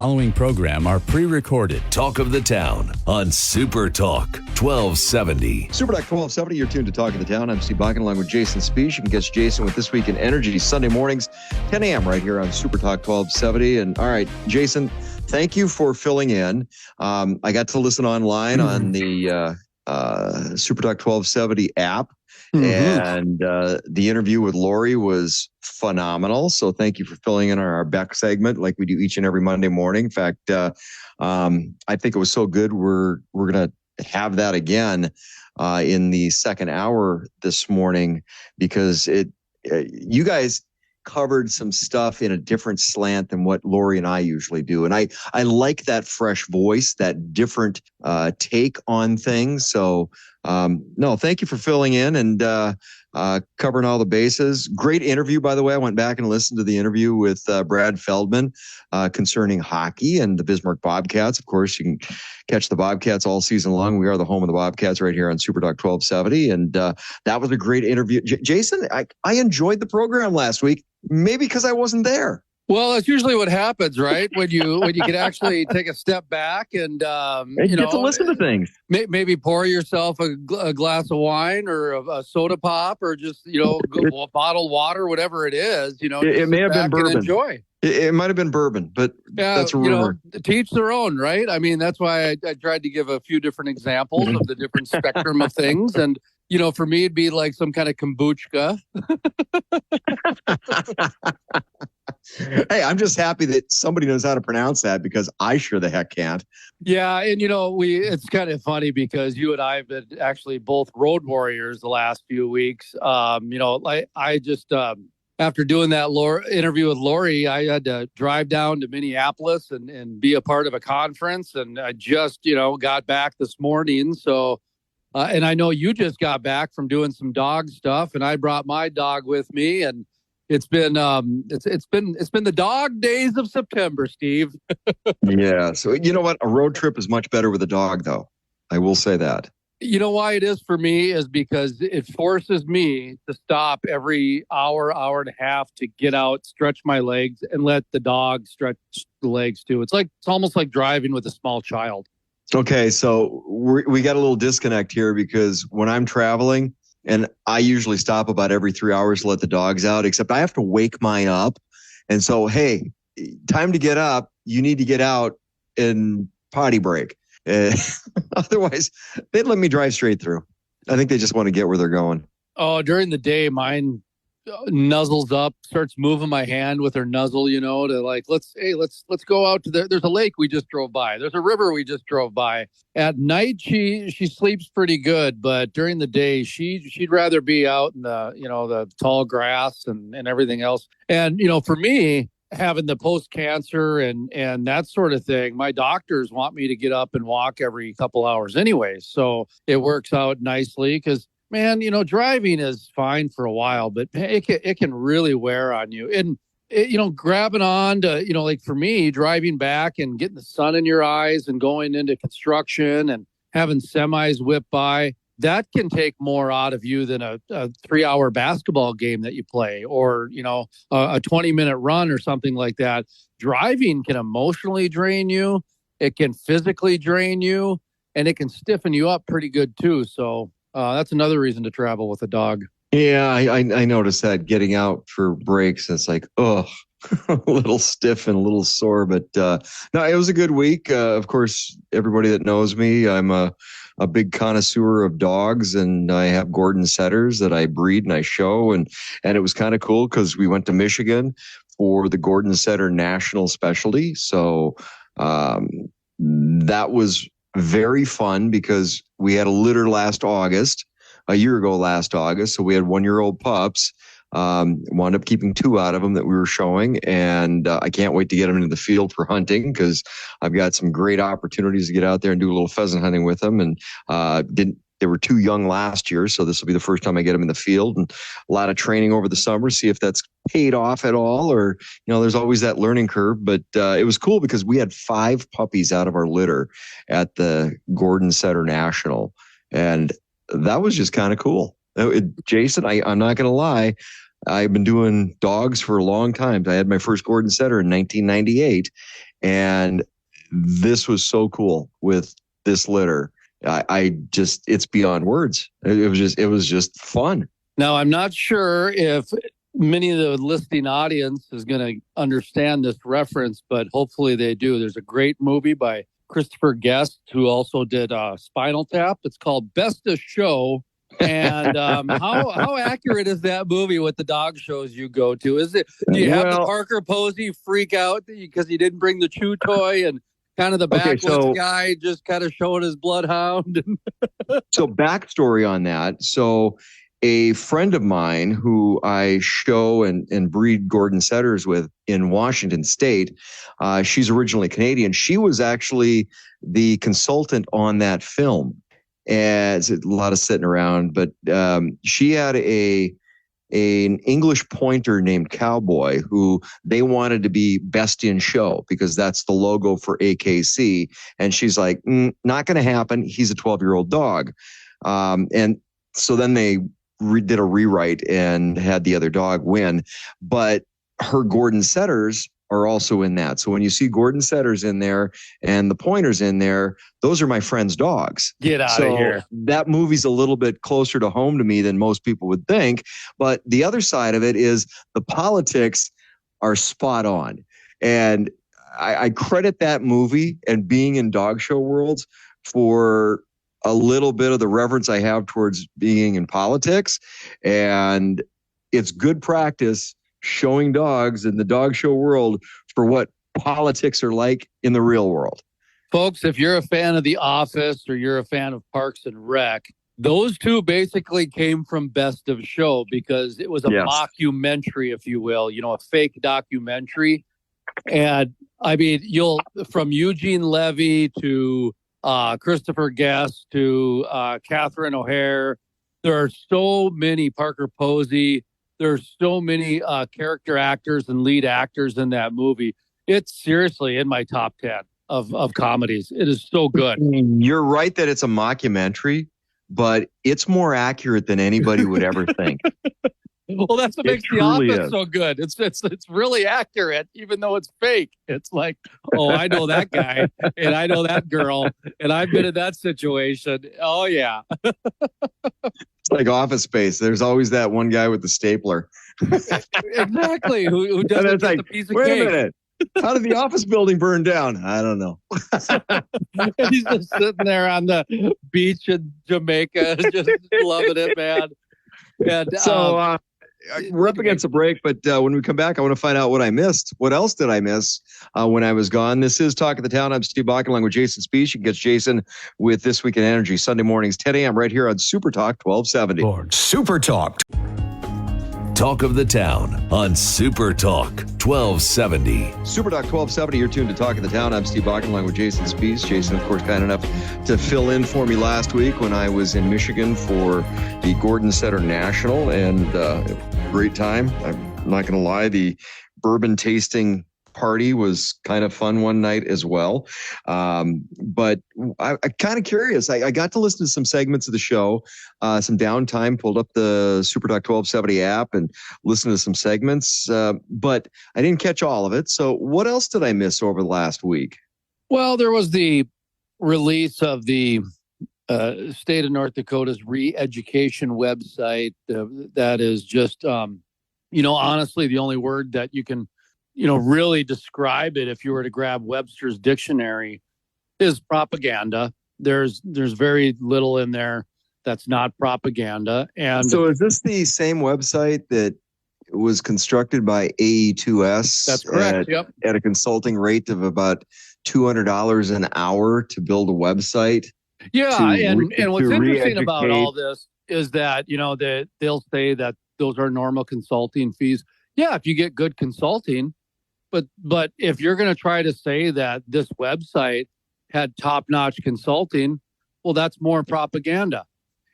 Following program are pre-recorded. Talk of the Town on Super Talk 1270. Super Talk 1270, you're tuned to Talk of the Town. I'm Steve Bakken along with Jason Speech. You can catch Jason with This Week in Energy Sunday mornings, 10 a.m. right here on Super Talk 1270. And all right, Jason, thank you for filling in. I got to listen online on the Super Talk 1270 app. And the interview with Lori was phenomenal. So thank you for filling in our Beck segment like we do each and every Monday morning. In fact, I think it was so good. We're going to have that again in the second hour this morning because you guys covered some stuff in a different slant than what Lori and I usually do. And I like that fresh voice, that different take on things. So no, thank you for filling in and covering all the bases. Great interview, by the way. I went back and listened to the interview with Brad Feldman concerning hockey and the Bismarck Bobcats. Of course, you can catch the Bobcats all season long. We are the home of the Bobcats right here on Super Talk 1270. And that was a great interview. Jason, I enjoyed the program last week, maybe because I wasn't there. Well, that's usually what happens, right? When you can actually take a step back and you get to listen to things. Maybe pour yourself a glass of wine or a soda pop or just bottled water, whatever it is. It may have been bourbon. Enjoy. It might have been bourbon, but that's a rumor. To each their own, right? I mean, that's why I tried to give a few different examples of the different spectrum of things. And, for me, it'd be like some kind of kombucha. Hey, I'm just happy that somebody knows how to pronounce that because I sure the heck can't. Yeah. And, it's kind of funny because you and I have been actually both road warriors the last few weeks. I just... After doing that interview with Lori, I had to drive down to Minneapolis and be a part of a conference. And I just, got back this morning. So, and I know you just got back from doing some dog stuff, and I brought my dog with me. And it's been it's been the dog days of September, Steve. Yeah. So you know what? A road trip is much better with a dog, though. I will say that. You know why it is for me is because it forces me to stop every hour and a half to get out, stretch my legs, and let the dog stretch the legs too. It's almost like driving with a small child. Okay, so we got a little disconnect here because when I'm traveling, and I usually stop about every 3 hours to let the dogs out, except I have to wake mine up. And so, hey, time to get up. You need to get out and potty break. Otherwise, they'd let me drive straight through. I think they just want to get where they're going. Oh, during the day, mine nuzzles up, starts moving my hand with her nuzzle, to like, let's go out to there's a lake we just drove by. There's a river we just drove by. At night, she sleeps pretty good, but during the day, she'd rather be out in the tall grass and everything else. And, for me, having the post-cancer and that sort of thing, my doctors want me to get up and walk every couple hours anyways. So it works out nicely because, man, driving is fine for a while, but it can really wear on you. And, grabbing on to, like for me, driving back and getting the sun in your eyes and going into construction and having semis whip by, that can take more out of you than a 3-hour basketball game that you play or, a 20-minute run or something like that. Driving can emotionally drain you. It can physically drain you, and it can stiffen you up pretty good too. So that's another reason to travel with a dog. Yeah, I noticed that getting out for breaks. It's like, a little stiff and a little sore. But no, it was a good week. Of course, everybody that knows me, I'm a big connoisseur of dogs, and I have Gordon setters that I breed and I show. And it was kind of cool because we went to Michigan for the Gordon Setter National Specialty. So that was very fun because we had a litter a year ago last August. So we had 1-year-old pups. Wound up keeping 2 out of them that we were showing. And I can't wait to get them into the field for hunting because I've got some great opportunities to get out there and do a little pheasant hunting with them. And they were too young last year. So this will be the first time I get them in the field, and a lot of training over the summer, see if that's paid off at all, or, there's always that learning curve. But it was cool because we had 5 puppies out of our litter at the Gordon Setter National. And that was just kind of cool. Jason, I'm not going to lie. I've been doing dogs for a long time. I had my first Gordon Setter in 1998, And this was so cool with this litter. I just, it's beyond words. It was just fun. Now, I'm not sure if many of the listening audience is going to understand this reference, but hopefully they do. There's a great movie by Christopher Guest, who also did Spinal Tap. It's called Best of Show. And how accurate is that movie with the dog shows you go to? Is it? Do you have the Parker Posey freak out because he didn't bring the chew toy and kind of the backwoods guy just kind of showing his bloodhound? So backstory on that. So a friend of mine who I show and breed Gordon Setters with in Washington State, she's originally Canadian. She was actually the consultant on that film. And it's a lot of sitting around, but she had an English pointer named Cowboy who they wanted to be best in show because that's the logo for AKC. And she's like, not going to happen. He's a 12-year-old dog. And so then they did a rewrite and had the other dog win. But her Gordon Setters are also in that. So when you see Gordon Setters in there and the pointers in there, those are my friend's dogs. Get out of here. That movie's a little bit closer to home to me than most people would think. But the other side of it is the politics are spot on. And I credit that movie and being in dog show worlds for a little bit of the reverence I have towards being in politics. And it's good practice showing dogs in the dog show world for what politics are like in the real world. Folks, if you're a fan of The Office or you're a fan of Parks and Rec, those two basically came from Best of Show because it was a mockumentary, if you will, a fake documentary. And I mean, from Eugene Levy to Christopher Guest to Catherine O'Hare, there are so many Parker Posey. There's so many character actors and lead actors in that movie. It's seriously in my top 10 of comedies. It is so good. You're right that it's a mockumentary, but it's more accurate than anybody would ever think. Well, that's what makes The Office so good. It's really accurate, even though it's fake. It's like, oh, I know that guy, and I know that girl, and I've been in that situation. Oh, yeah. It's like Office Space. There's always that one guy with the stapler. Exactly. Who doesn't get the piece of cake. Wait a minute. How did the office building burn down? I don't know. And he's just sitting there on the beach in Jamaica, just loving it, man. And, so we're up against a break, but when we come back, I want to find out what I missed. What else did I miss when I was gone? This is Talk of the Town. I'm Steve Bakken along with Jason Speech. You can get Jason with This Week in Energy Sunday mornings, 10 a.m. right here on Super Talk 1270. Super Talk. Talk of the Town on Super Talk 1270. Super Talk 1270, you're tuned to Talk of the Town. I'm Steve Bakken along with Jason Spees. Jason, of course, kind enough to fill in for me last week when I was in Michigan for the Gordon Setter National, and great time. I'm not going to lie, the bourbon tasting party was kind of fun one night as well. But I'm kind of curious. I got to listen to some segments of the show, some downtime, pulled up the Super Talk 1270 app and listened to some segments, but I didn't catch all of it. So what else did I miss over the last week? Well, there was the release of the state of North Dakota's re-education website. That is just, honestly, the only word that you can really describe it, if you were to grab Webster's dictionary, is propaganda. There's very little in there that's not propaganda. And so is this the same website that was constructed by AE2S? That's correct. At a consulting rate of about $200 an hour to build a website? Yeah. And what's interesting about all this is that, they'll say that those are normal consulting fees. Yeah. If you get good consulting, But if you're going to try to say that this website had top-notch consulting, well, that's more propaganda.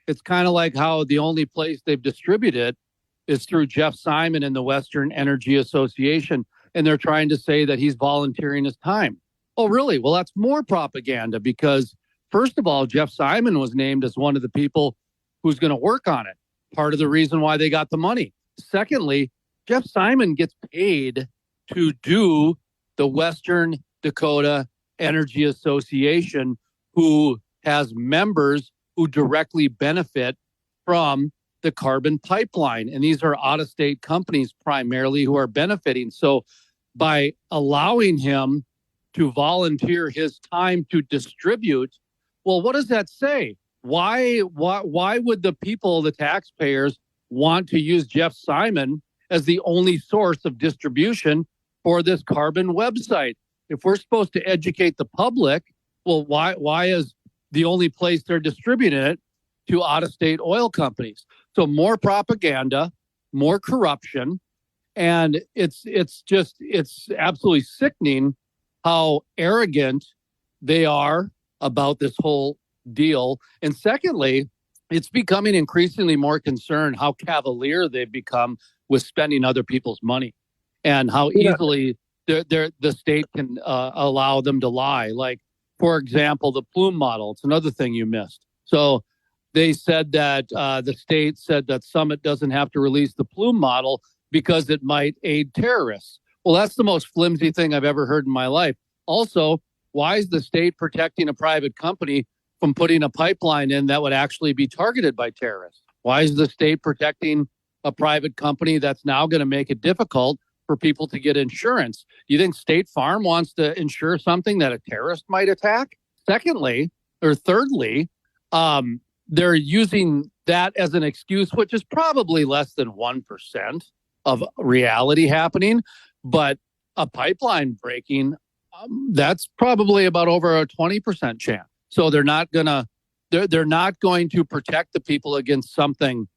It's kind of like how the only place they've distributed is through Jeff Simon and the Western Energy Association, and they're trying to say that he's volunteering his time. Oh, really? Well, that's more propaganda because, first of all, Jeff Simon was named as one of the people who's going to work on it. Part of the reason why they got the money. Secondly, Jeff Simon gets paid to do the Western Dakota Energy Association, who has members who directly benefit from the carbon pipeline. And these are out-of-state companies primarily who are benefiting. So by allowing him to volunteer his time to distribute, well, what does that say? Why would the people, the taxpayers, want to use Jeff Simon as the only source of distribution for this carbon website? If we're supposed to educate the public, well, why is the only place they're distributing it to out-of-state oil companies? So more propaganda, more corruption, and it's absolutely sickening how arrogant they are about this whole deal. And secondly, it's becoming increasingly more concerned how cavalier they've become with spending other people's money, and how easily the state can allow them to lie. Like, for example, the plume model. It's another thing you missed. So they said that the state said that Summit doesn't have to release the plume model because it might aid terrorists. Well, that's the most flimsy thing I've ever heard in my life. Also, why is the state protecting a private company from putting a pipeline in that would actually be targeted by terrorists? Why is the state protecting a private company that's now going to make it difficult for people to get insurance? You think State Farm wants to insure something that a terrorist might attack? Thirdly, they're using that as an excuse, which is probably less than 1% of reality happening. But a pipeline breaking, that's probably about over a 20% chance. So they're not going to protect the people against something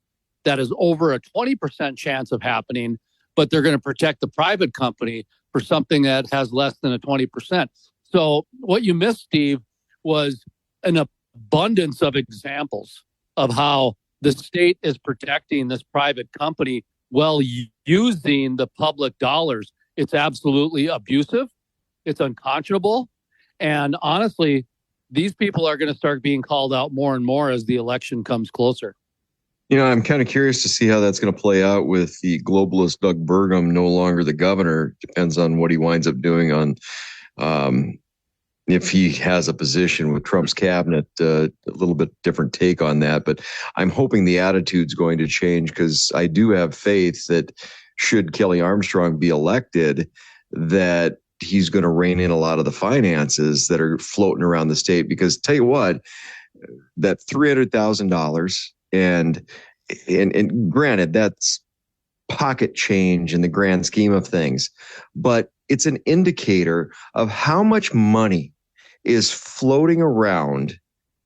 that is over a 20% chance of happening, but they're going to protect the private company for something that has less than a 20%. So what you missed, Steve, was an abundance of examples of how the state is protecting this private company while using the public dollars. It's absolutely abusive. It's unconscionable. And honestly, these people are going to start being called out more and more as the election comes closer. I'm kind of curious to see how that's going to play out with the globalist Doug Burgum no longer the governor. Depends on what he winds up doing on if he has a position with Trump's cabinet. A little bit different take on that. But I'm hoping the attitude's going to change, because I do have faith that should Kelly Armstrong be elected, that he's going to rein in a lot of the finances that are floating around the state. Because tell you what, that $300,000 and granted, that's pocket change in the grand scheme of things, but it's an indicator of how much money is floating around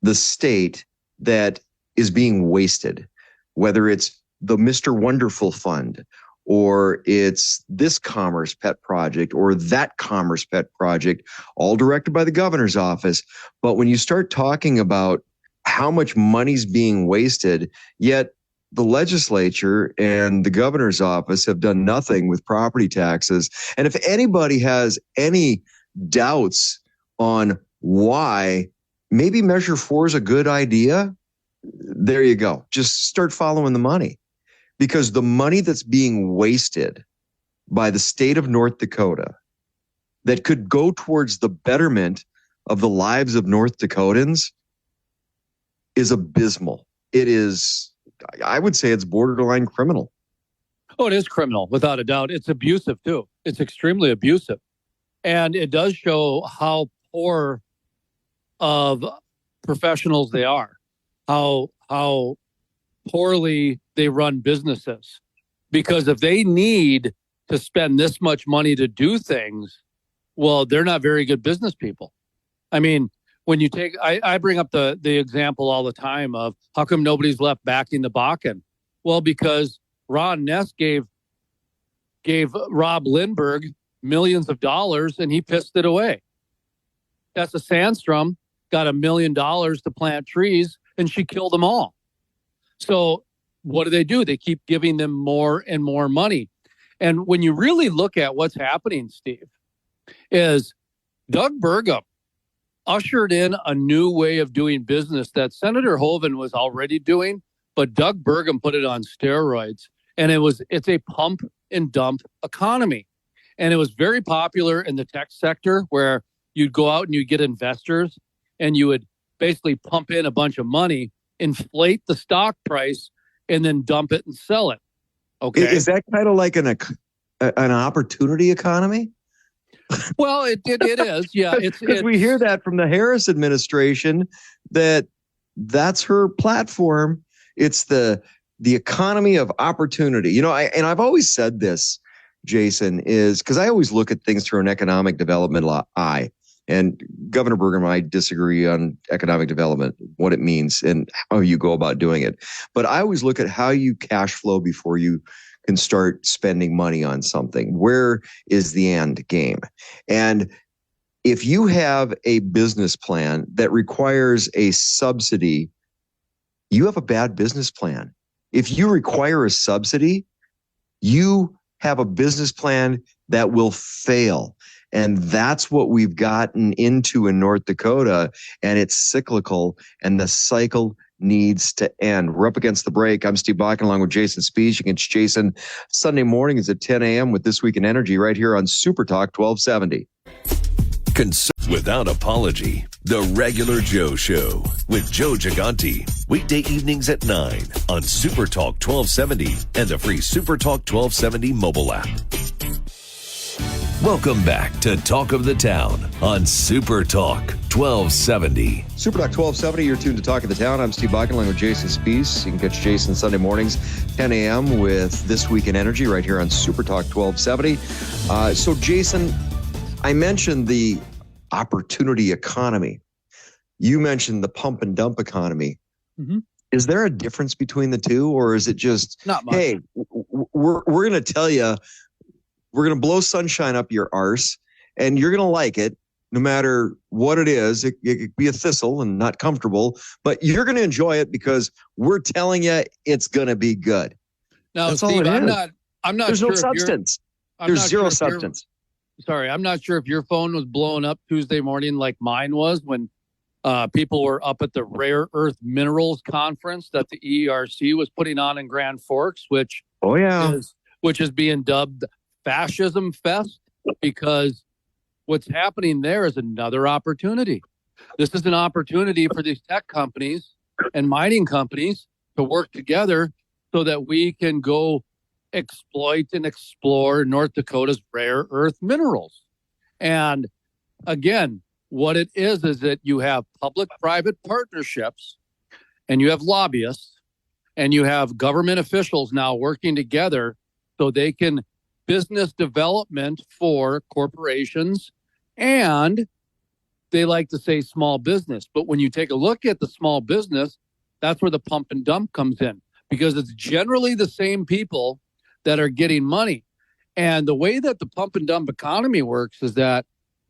the state that is being wasted, whether it's the Mr. Wonderful Fund, or it's this Commerce Pet Project, or that Commerce Pet Project, all directed by the governor's office. But when you start talking about how much money's being wasted, yet the legislature and the governor's office have done nothing with property taxes. And if anybody has any doubts on why maybe Measure 4 is a good idea, there you go. Just start following the money. Because the money that's being wasted by the state of North Dakota that could go towards the betterment of the lives of North Dakotans is abysmal. It is, I would say it's borderline criminal. Oh, it is criminal, without a doubt. It's abusive, too. It's extremely abusive. And it does show how poor of professionals they are, how poorly they run businesses. Because if they need to spend this much money to do things, well, they're not very good business people. I mean, when you take, I bring up the example all the time of how come nobody's left backing the Bakken? Well, because Ron Ness gave Rob Lindbergh millions of dollars and he pissed it away. Tessa Sandstrom got $1 million to plant trees and she killed them all. So what do? They keep giving them more and more money. And when you really look at what's happening, Steve, is Doug Burgum ushered in a new way of doing business that Senator Hoeven was already doing, but Doug Burgum put it on steroids. And it's a pump and dump economy. And it was very popular in the tech sector where you'd go out and you'd get investors and you would basically pump in a bunch of money, inflate the stock price, and then dump it and sell it. Okay. Is that kind of like an opportunity economy? Well, it is. Yeah. Because we hear that from the Harris administration that's her platform. It's the economy of opportunity. I've always said this, Jason, is because I always look at things through an economic development eye. And Governor Berger and I disagree on economic development, what it means and how you go about doing it. But I always look at how you cash flow before you can start spending money on something. Where is the end game? And if you have a business plan that requires a subsidy, you have a bad business plan. If you require a subsidy, you have a business plan that will fail. And that's what we've gotten into in North Dakota. And it's cyclical, and the cycle needs to end. We're up against the break. I'm Steve Bakken along with Jason Spies. You can catch Jason Sunday mornings at 10 a.m. with This Week in Energy right here on Super Talk 1270. Without apology, The Regular Joe Show with Joe Gigante. Weekday evenings at 9 on Super Talk 1270 and the free Super Talk 1270 mobile app. Welcome back to Talk of the Town on Super Talk 1270. Super Talk 1270, you're tuned to Talk of the Town. I'm Steve Bakken along with Jason Spies. You can catch Jason Sunday mornings, 10 a.m. with This Week in Energy right here on Super Talk 1270. So, Jason, I mentioned the opportunity economy. You mentioned the pump and dump economy. Mm-hmm. Is there a difference between the two, or is it just, not much? Hey, we're going to tell you, we're going to blow sunshine up your arse, and you're going to like it no matter what it is. It could be a thistle and not comfortable, but you're going to enjoy it because we're telling you it's going to be good. No, that's Steve, all it is. I'm not There's sure no substance. There's zero substance. Sorry, I'm not sure if your phone was blowing up Tuesday morning like mine was when people were up at the Rare Earth Minerals Conference that the ERC was putting on in Grand Forks, which is being dubbed Fascism Fest, because what's happening there is another opportunity. This is an opportunity for these tech companies and mining companies to work together so that we can go exploit and explore North Dakota's rare earth minerals. And again, what it is that you have public-private partnerships, and you have lobbyists, and you have government officials now working together so they can business development for corporations, and they like to say small business. But when you take a look at the small business, that's where the pump and dump comes in, because it's generally the same people that are getting money. And the way that the pump and dump economy works is that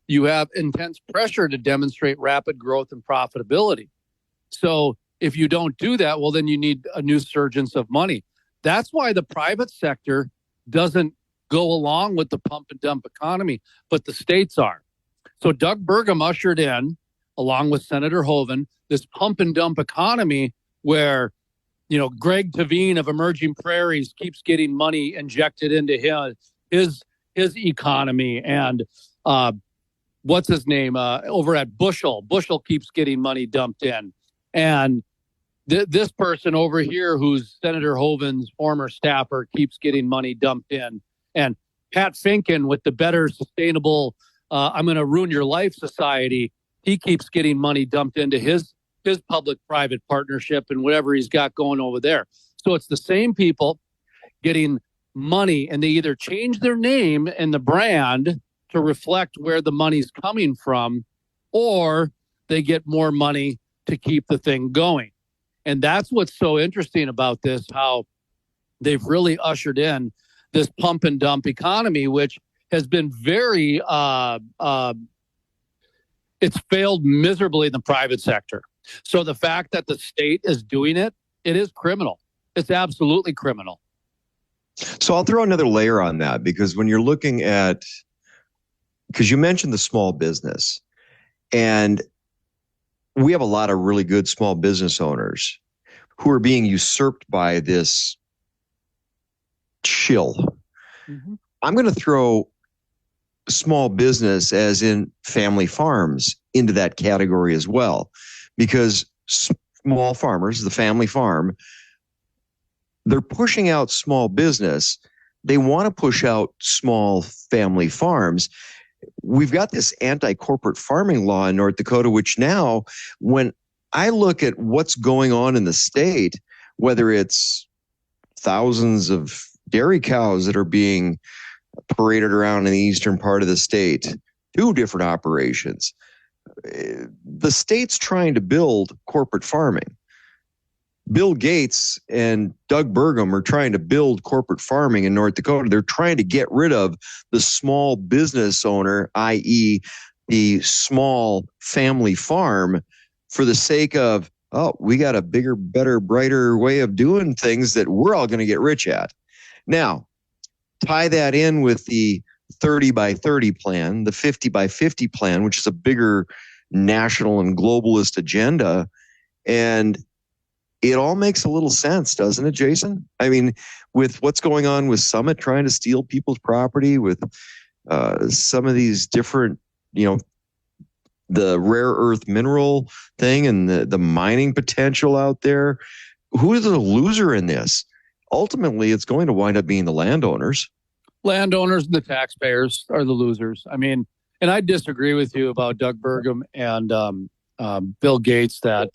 you have intense pressure to demonstrate rapid growth and profitability. So if you don't do that, well, then you need a new surgence of money. That's why the private sector doesn't go along with the pump and dump economy, but the states are. So Doug Burgum ushered in, along with Senator Hoeven, this pump and dump economy where, Greg Tavine of Emerging Prairies keeps getting money injected into his economy, and what's his name over at Bushel keeps getting money dumped in, and this person over here, who's Senator Hoeven's former staffer, keeps getting money dumped in. And Pat Finken with the Better Sustainable I'm going to Ruin Your Life Society, he keeps getting money dumped into his public-private partnership and whatever he's got going over there. So it's the same people getting money, and they either change their name and the brand to reflect where the money's coming from, or they get more money to keep the thing going. And that's what's so interesting about this, how they've really ushered in this pump and dump economy, which has been very, it's failed miserably in the private sector. So the fact that the state is doing it, it is criminal. It's absolutely criminal. So I'll throw another layer on that, because when you're looking at, because you mentioned the small business, and we have a lot of really good small business owners who are being usurped by this shill. Mm-hmm. I'm going to throw small business, as in family farms, into that category as well, because small farmers, the family farm, they're pushing out small business. They want to push out small family farms. We've got this anti-corporate farming law in North Dakota, which now, when I look at what's going on in the state, whether it's thousands of dairy cows that are being paraded around in the eastern part of the state, 2 different operations, the state's trying to build corporate farming. Bill Gates and Doug Burgum are trying to build corporate farming in North Dakota. They're trying to get rid of the small business owner, i.e. the small family farm, for the sake of, oh, we got a bigger, better, brighter way of doing things that we're all going to get rich at. Now, tie that in with the 30 by 30 plan, the 50 by 50 plan, which is a bigger national and globalist agenda. And it all makes a little sense, doesn't it, Jason? I mean, with what's going on with Summit trying to steal people's property, with some of these different, the rare earth mineral thing and the mining potential out there, who is the loser in this? Ultimately, it's going to wind up being the landowners. Landowners and the taxpayers are the losers. I mean, and I disagree with you about Doug Burgum and Bill Gates that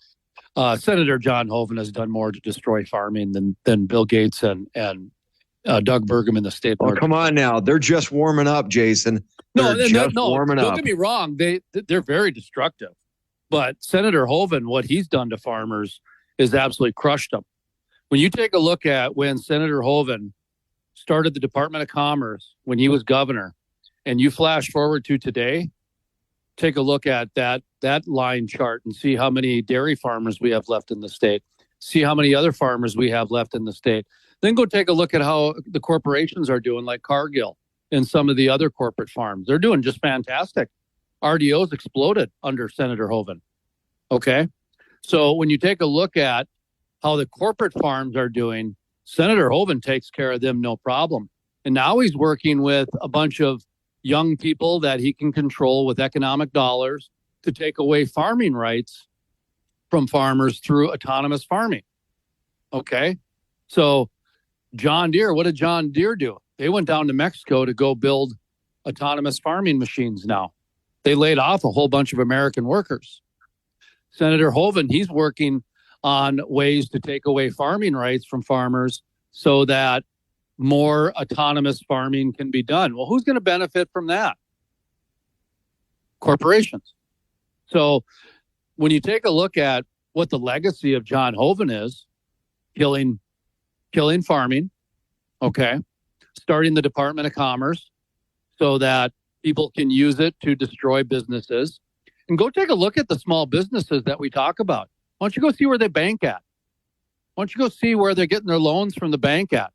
Senator John Hoeven has done more to destroy farming than Bill Gates and Doug Burgum in the state. Oh, come on now. They're just warming up, Jason. Warming don't up. Get me wrong. They're very destructive. But Senator Hoeven, what he's done to farmers is absolutely crushed them. When you take a look at when Senator Hoeven started the Department of Commerce, when he was governor, and you flash forward to today, take a look at that line chart and see how many dairy farmers we have left in the state. See how many other farmers we have left in the state. Then go take a look at how the corporations are doing, like Cargill and some of the other corporate farms. They're doing just fantastic. RDO's exploded under Senator Hoeven. Okay? So when you take a look at how the corporate farms are doing, Senator Hoeven takes care of them no problem. And now he's working with a bunch of young people that he can control with economic dollars to take away farming rights from farmers through autonomous farming. Okay? So John Deere, what did John Deere do? They went down to Mexico to go build autonomous farming machines now. They laid off a whole bunch of American workers. Senator Hoeven, he's working on ways to take away farming rights from farmers so that more autonomous farming can be done. Well, who's going to benefit from that? Corporations. So when you take a look at what the legacy of John Hoeven is, killing farming, okay, starting the Department of Commerce so that people can use it to destroy businesses. And go take a look at the small businesses that we talk about. Why don't you go see where they bank at? Why don't you go see where they're getting their loans from the bank at?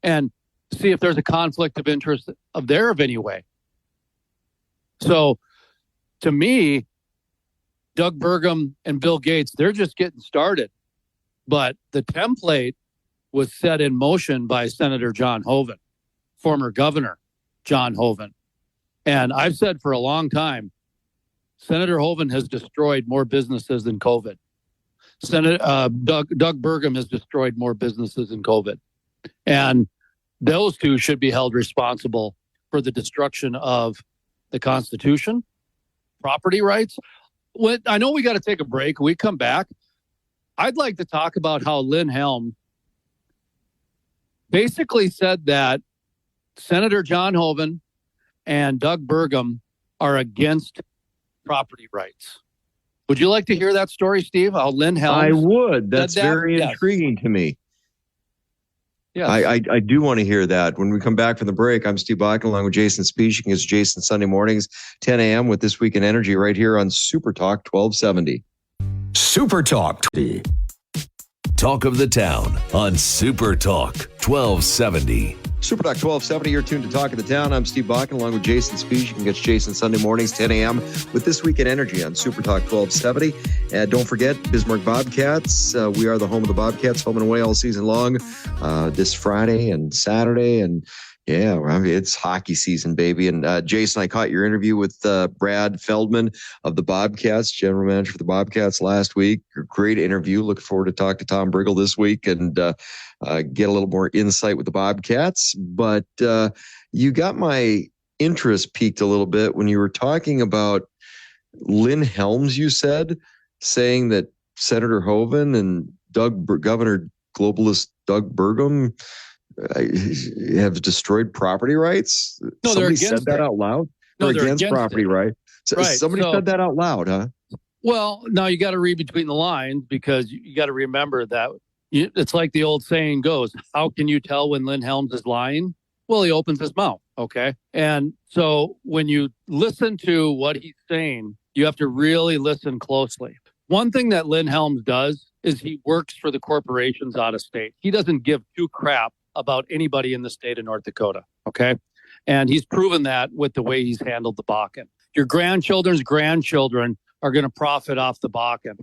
And see if there's a conflict of interest of there of any way. So to me, Doug Burgum and Bill Gates, they're just getting started. But the template was set in motion by Senator John Hoeven, former Governor John Hoeven. And I've said for a long time, Senator Hoeven has destroyed more businesses than COVID. Doug Burgum has destroyed more businesses than COVID. And those two should be held responsible for the destruction of the Constitution, property rights. I know we got to take a break. When we come back, I'd like to talk about how Lynn Helm basically said that Senator John Hoeven and Doug Burgum are against property rights. Would you like to hear that story, Steve? How Lynn Helm? I would. That's very intriguing to me. Yes. I do want to hear that. When we come back from the break, I'm Steve Bach along with Jason Speaking. It's Jason Sunday mornings, 10 a.m. with This Week in Energy right here on Super Talk 1270. Super Talk. Talk of the Town on Super Talk 1270. Super Talk 1270, you're tuned to Talk of the Town. I'm Steve Bach along with Jason Speech. You can catch Jason Sunday mornings, 10 a.m. with This Week in Energy on Super Talk 1270. And don't forget, Bismarck Bobcats. We are the home of the Bobcats, home and away all season long, this Friday and Saturday. And Yeah, well, I mean, it's hockey season, baby. And Jason, I caught your interview with Brad Feldman of the Bobcats, general manager for the Bobcats last week. Great interview. Looking forward to talk to Tom Briggle this week and get a little more insight with the Bobcats. But you got my interest piqued a little bit when you were talking about Lynn Helms, you said, saying that Senator Hoeven and Governor Globalist Doug Burgum have destroyed property rights. No, somebody said that out loud. No, they're against property rights. So right. Somebody said that out loud, huh? Well, now you got to read between the lines, because you got to remember that it's like the old saying goes, how can you tell when Lynn Helms is lying? Well, he opens his mouth. Okay. And so when you listen to what he's saying, you have to really listen closely. One thing that Lynn Helms does is he works for the corporations out of state. He doesn't give two crap about anybody in the state of North Dakota. Okay. And he's proven that with the way he's handled the Bakken. Your grandchildren's grandchildren are going to profit off the Bakken.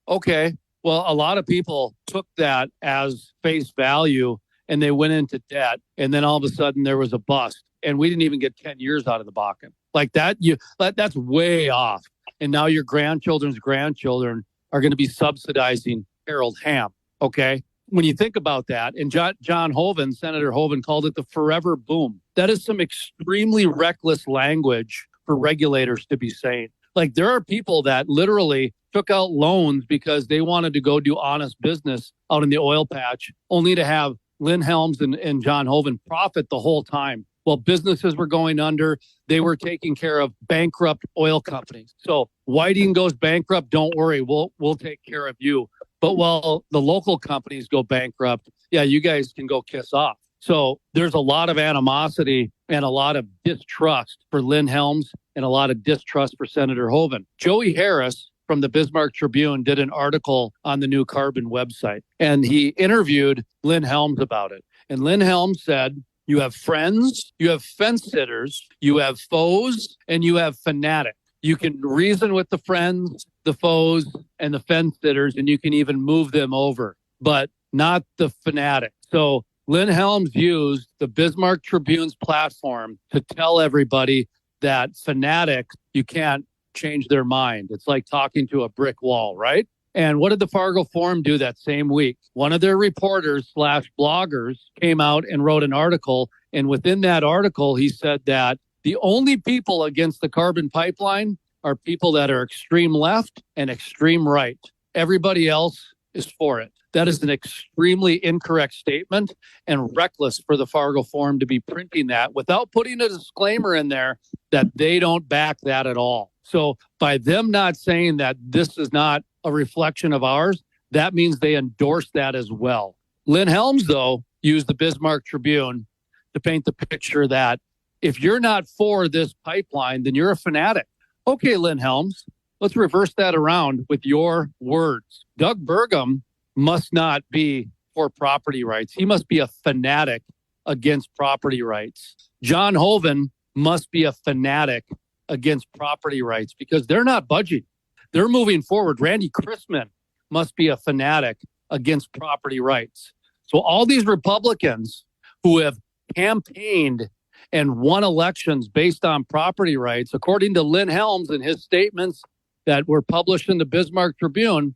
Okay. Well, a lot of people took that as face value and they went into debt. And then all of a sudden there was a bust. And we didn't even get 10 years out of the Bakken. Like that, that's way off. And now your grandchildren's grandchildren are going to be subsidizing Harold Hamm. Okay. When you think about that, and John Hoeven, Senator Hoeven, called it the forever boom. That is some extremely reckless language for regulators to be saying. Like, there are people that literally took out loans because they wanted to go do honest business out in the oil patch, only to have Lynn Helms and John Hoeven profit the whole time. While businesses were going under, they were taking care of bankrupt oil companies. So Whiting goes bankrupt, don't worry, we'll take care of you. But while the local companies go bankrupt, yeah, you guys can go kiss off. So there's a lot of animosity and a lot of distrust for Lynn Helms and a lot of distrust for Senator Hoeven. Joey Harris from the Bismarck Tribune did an article on the New Carbon website, and he interviewed Lynn Helms about it. And Lynn Helms said, you have friends, you have fence sitters, you have foes, and you have fanatics. You can reason with the friends, the foes, and the fence sitters, and you can even move them over, but not the fanatics. So Lynn Helms used the Bismarck Tribune's platform to tell everybody that fanatics, you can't change their mind. It's like talking to a brick wall, right? And what did the Fargo Forum do that same week? One of their reporters / bloggers came out and wrote an article. And within that article, he said that the only people against the carbon pipeline are people that are extreme left and extreme right. Everybody else is for it. That is an extremely incorrect statement and reckless for the Fargo Forum to be printing that without putting a disclaimer in there that they don't back that at all. So by them not saying that this is not a reflection of ours, that means they endorse that as well. Lynn Helms, though, used the Bismarck Tribune to paint the picture that if you're not for this pipeline, then you're a fanatic. Okay, Lynn Helms, let's reverse that around with your words. Doug Burgum must not be for property rights. He must be a fanatic against property rights. John Hoeven must be a fanatic against property rights because they're not budging. They're moving forward. Randy Chrisman must be a fanatic against property rights. So all these Republicans who have campaigned and won elections based on property rights, according to Lynn Helms and his statements that were published in the Bismarck Tribune,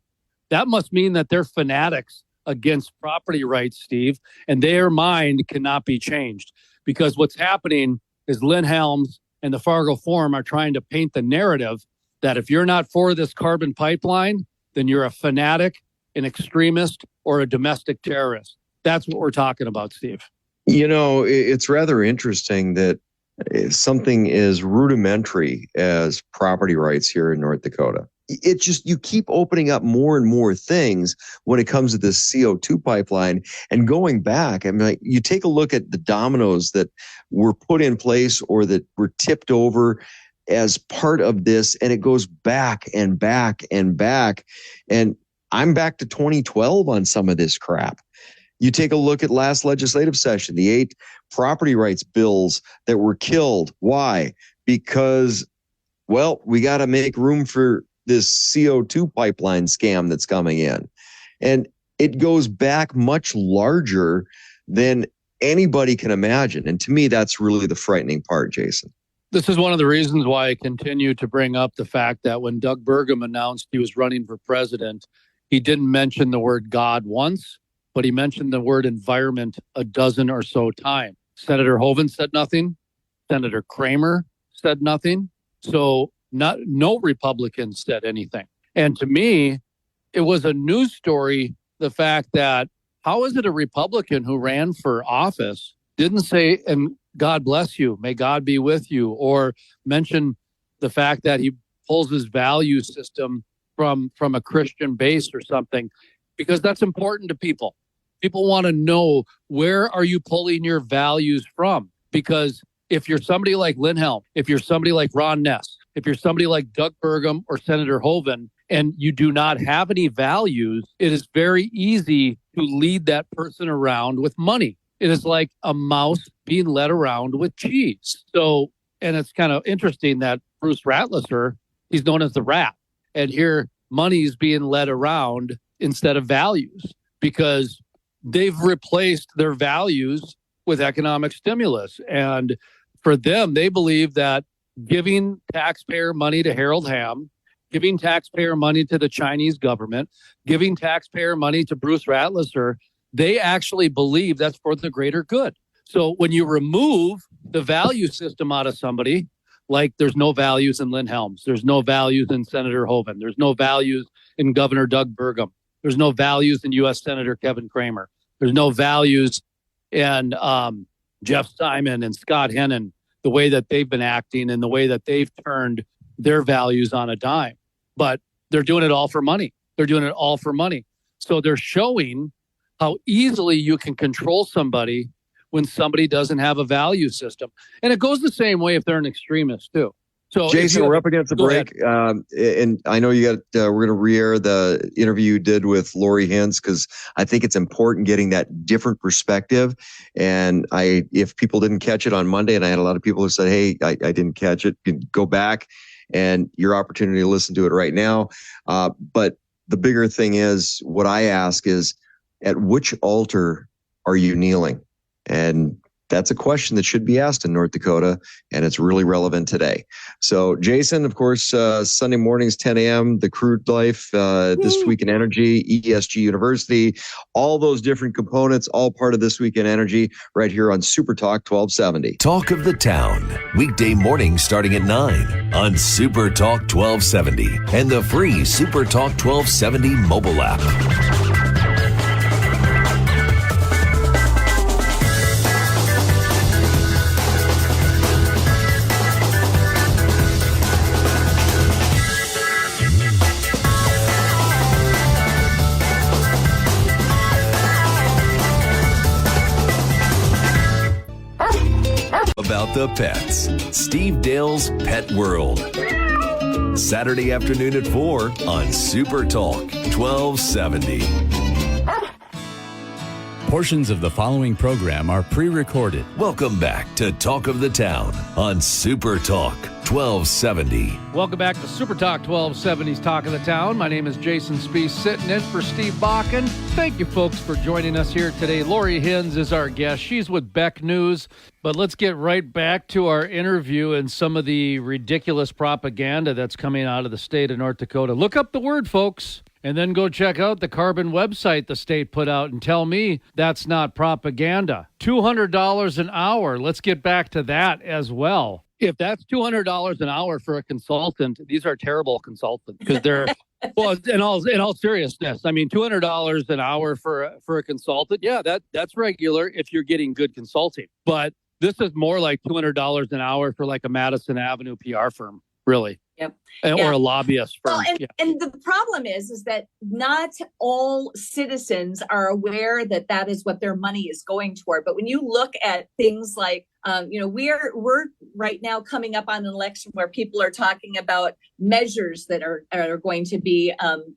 that must mean that they're fanatics against property rights, Steve, and their mind cannot be changed. Because what's happening is Lynn Helms and the Fargo Forum are trying to paint the narrative that if you're not for this carbon pipeline, then you're a fanatic, an extremist, or a domestic terrorist. That's what we're talking about, Steve. You know, it's rather interesting that something as rudimentary as property rights here in North Dakota, it just, you keep opening up more and more things when it comes to this CO2 pipeline. And going back, I mean, like, you take a look at the dominoes that were put in place or that were tipped over as part of this, and it goes back and back and back. And I'm back to 2012 on some of this crap. You take a look at last legislative session, the 8 property rights bills that were killed. Why? Because, well, we got to make room for this CO2 pipeline scam that's coming in. And it goes back much larger than anybody can imagine. And to me, that's really the frightening part, Jason. This is one of the reasons why I continue to bring up the fact that when Doug Burgum announced he was running for president, he didn't mention the word God once, but he mentioned the word environment a dozen or so times. Senator Hoeven said nothing. Senator Kramer said nothing. So no Republicans said anything. And to me, it was a news story, the fact that how is it a Republican who ran for office didn't say, and God bless you, may God be with you, or mention the fact that he pulls his value system from a Christian base or something, because that's important to people. People want to know, where are you pulling your values from? Because if you're somebody like Lindhelm, if you're somebody like Ron Ness, if you're somebody like Doug Burgum or Senator Hoeven, and you do not have any values, it is very easy to lead that person around with money. It is like a mouse being led around with cheese. So, and it's kind of interesting that Bruce Ratliser, he's known as the rat. And here money is being led around instead of values, because they've replaced their values with economic stimulus. And for them, they believe that giving taxpayer money to Harold Hamm, giving taxpayer money to the Chinese government, giving taxpayer money to Bruce Ratliser, they actually believe that's for the greater good. So when you remove the value system out of somebody, like there's no values in Lindhelms, there's no values in Senator Hoeven, there's no values in Governor Doug Burgum, there's no values in U.S. Senator Kevin Kramer, there's no values in Jeff Simon and Scott Hennon, the way that they've been acting and the way that they've turned their values on a dime. But they're doing it all for money. They're doing it all for money. So they're showing how easily you can control somebody when somebody doesn't have a value system. And it goes the same way if they're an extremist too. So Jason, we're up against the break. And I know you got, we're going to re-air the interview you did with Lori Hintz, because I think it's important getting that different perspective. And if people didn't catch it on Monday, and I had a lot of people who said, hey, I didn't catch it, go back, and your opportunity to listen to it right now. But the bigger thing is, what I ask is, at which altar are you kneeling? And that's a question that should be asked in North Dakota, and it's really relevant today. So, Jason, of course, Sunday mornings, 10 a.m., The Crude Life, This Week in Energy, ESG University, all those different components, all part of This Week in Energy, right here on Super Talk 1270. Talk of the Town, weekday mornings starting at 9 on Super Talk 1270 and the free Super Talk 1270 mobile app. About the pets. Steve Dale's Pet World. Saturday afternoon at 4 on Super Talk 1270. Portions of the following program are pre-recorded. Welcome back to Talk of the Town on Super Talk 1270. Welcome back to Super Talk 1270's Talk of the Town. My name is Jason Spies, sitting in for Steve Bakken. Thank you, folks, for joining us here today. Lori Hintz is our guest. She's with Beck News. But let's get right back to our interview and some of the ridiculous propaganda that's coming out of the state of North Dakota. Look up the word, folks, and then go check out the carbon website the state put out and tell me that's not propaganda. $200 an hour. Let's get back to that as well. If that's $200 an hour for a consultant, these are terrible consultants, because they're, well, in all seriousness, I mean, $200 an hour for a consultant, yeah, that's regular if you're getting good consulting. But this is more like $200 an hour for like a Madison Avenue PR firm, really. Yep. Or a lobbyist firm. Well, and the problem is that not all citizens are aware that that is what their money is going toward. But when you look at things like, we're right now coming up on an election where people are talking about measures that are going to be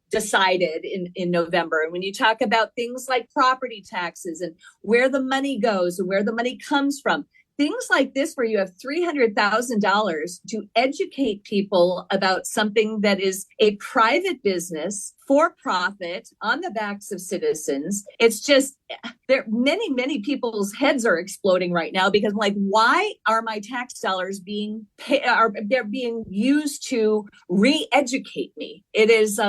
decided in November. And when you talk about things like property taxes and where the money goes and where the money comes from, things like this, where you have $300,000 to educate people about something that is a private business for profit on the backs of citizens. It's just there. Many people's heads are exploding right now because, like, why are my tax dollars being they're being used to re-educate me? It is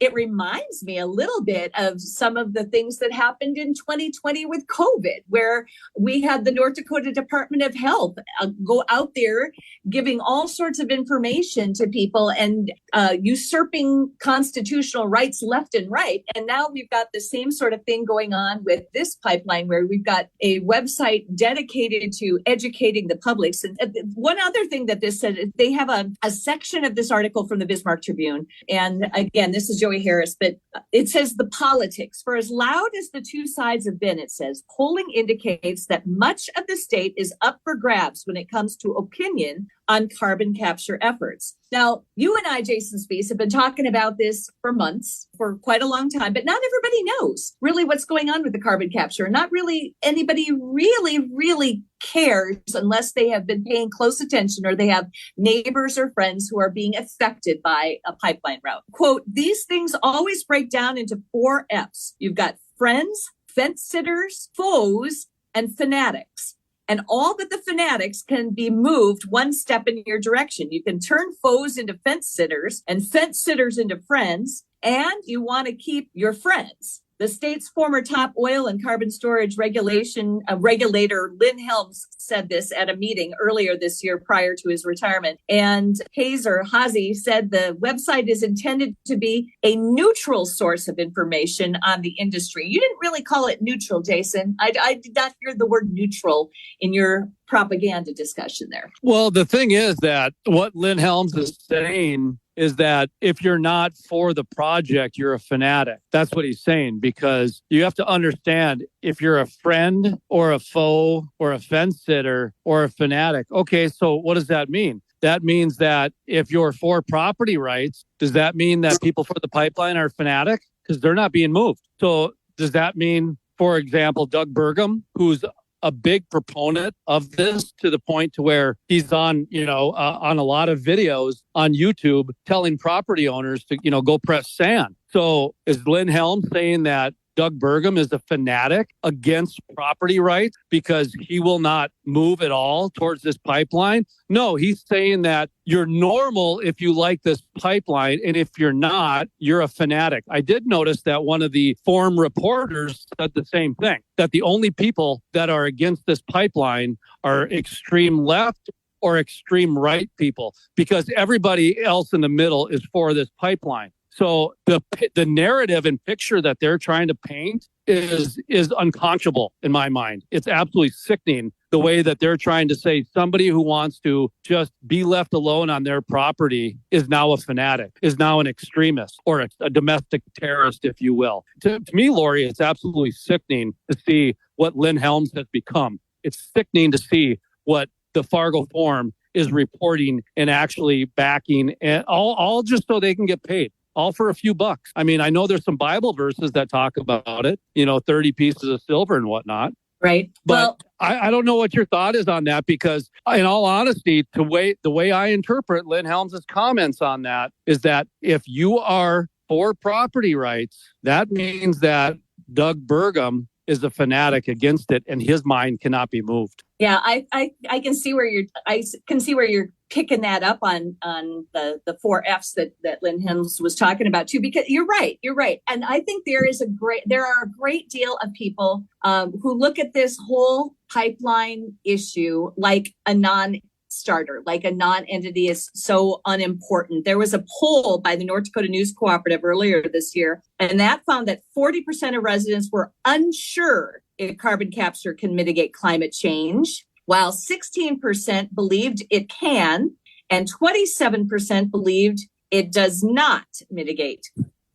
it reminds me a little bit of some of the things that happened in 2020 with COVID, where we had the North Dakota Department of Health go out there giving all sorts of information to people and usurping constitutional rights left and right. And now we've got the same sort of thing going on with this pipeline, where we've got a website dedicated to educating the public. And one other thing that this said, they have a section of this article from the Bismarck Tribune. And again, this is Joey Harris, but it says the politics. For as loud as the two sides have been, it says, polling indicates that much of the state is up for grabs when it comes to opinion on carbon capture efforts. Now, you and I, Jason Spiess, have been talking about this for months, for quite a long time, but not everybody knows really what's going on with the carbon capture. Not really anybody really cares unless they have been paying close attention or they have neighbors or friends who are being affected by a pipeline route. Quote, these things always break down into 4 F's. You've got friends, fence sitters, foes, and fanatics. And all but the fanatics can be moved one step in your direction. You can turn foes into fence sitters and fence sitters into friends, and you want to keep your friends. The state's former top oil and carbon storage regulator, Lynn Helms, said this at a meeting earlier this year prior to his retirement. And Hazy said the website is intended to be a neutral source of information on the industry. You didn't really call it neutral, Jason. I did not hear the word neutral in your propaganda discussion there. Well, the thing is that what Lynn Helms is saying is that if you're not for the project, you're a fanatic. That's what he's saying, because you have to understand, if you're a friend or a foe or a fence sitter or a fanatic, okay, so what does that mean? That means that if you're for property rights, does that mean that people for the pipeline are fanatic? Because they're not being moved. So does that mean, for example, Doug Burgum, who's a big proponent of this to the point to where he's on a lot of videos on YouTube telling property owners to, go press sand. So is Lynn Helms saying that Doug Burgum is a fanatic against property rights because he will not move at all towards this pipeline? No, he's saying that you're normal if you like this pipeline, and if you're not, you're a fanatic. I did notice that one of the Forum reporters said the same thing, that the only people that are against this pipeline are extreme left or extreme right people, because everybody else in the middle is for this pipeline. So the narrative and picture that they're trying to paint is unconscionable in my mind. It's absolutely sickening the way that they're trying to say somebody who wants to just be left alone on their property is now a fanatic, is now an extremist or a domestic terrorist, if you will. To me, Lori, it's absolutely sickening to see what Lynn Helms has become. It's sickening to see what the Fargo Forum is reporting and actually backing, and all just so they can get paid. All for a few bucks. I mean, I know there's some Bible verses that talk about it, 30 pieces of silver and whatnot. Right. But I don't know what your thought is on that, because in all honesty, the way I interpret Lynn Helms' comments on that is that if you are for property rights, that means that Doug Burgum is a fanatic against it, and his mind cannot be moved. Yeah, I can see where you're picking that up on the 4 F's that Lynn Helms was talking about too, because you're right. And I think there are a great deal of people who look at this whole pipeline issue like a non-starter, like a non-entity is so unimportant. There was a poll by the North Dakota News Cooperative earlier this year, and that found that 40% of residents were unsure if carbon capture can mitigate climate change, while 16% believed it can, and 27% believed it does not mitigate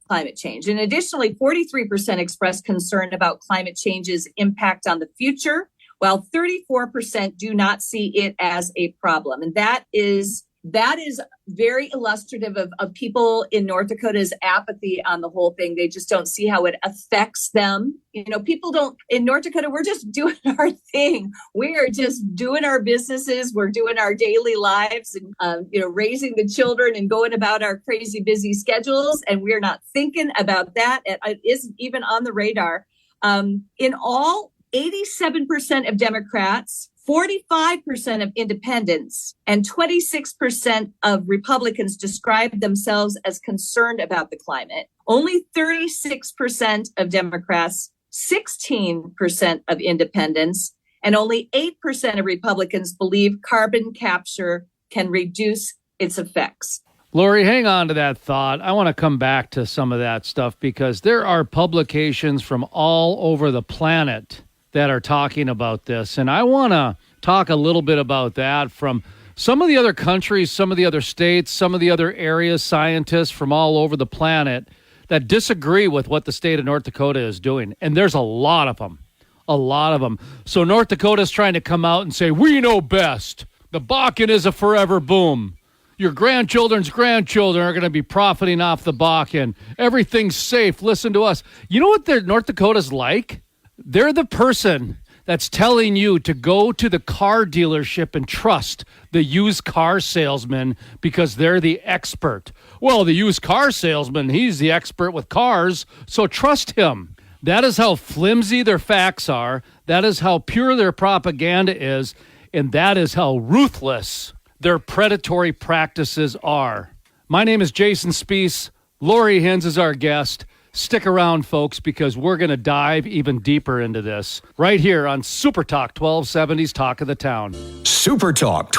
climate change. And additionally, 43% expressed concern about climate change's impact on the future, while 34% do not see it as a problem. And that is that is very illustrative of people in North Dakota's apathy on the whole thing. They just don't see how it affects them. People don't, in North Dakota, we're just doing our thing. We are just doing our businesses. We're doing our daily lives and, raising the children and going about our crazy busy schedules. And we're not thinking about that. It isn't even on the radar. In all, 87% of Democrats, 45% of independents, and 26% of Republicans describe themselves as concerned about the climate. Only 36% of Democrats, 16% of independents, and only 8% of Republicans believe carbon capture can reduce its effects. Lori, hang on to that thought. I want to come back to some of that stuff because there are publications from all over the planet that are talking about this. And I want to talk a little bit about that from some of the other countries, some of the other states, some of the other areas, scientists from all over the planet that disagree with what the state of North Dakota is doing. And there's a lot of them, So North Dakota is trying to come out and say, we know best. The Bakken is a forever boom. Your grandchildren's grandchildren are going to be profiting off the Bakken. Everything's safe. Listen to us. You know what North Dakota's like? They're the person that's telling you to go to the car dealership and trust the used car salesman because they're the expert. Well, the used car salesman, he's the expert with cars, so trust him. That is how flimsy their facts are. That is how pure their propaganda is. And that is how ruthless their predatory practices are. My name is Jason Spiess. Lori Hins is our guest. Stick around, folks, because we're going to dive even deeper into this right here on Super Talk 1270's Talk of the Town. Super Talk.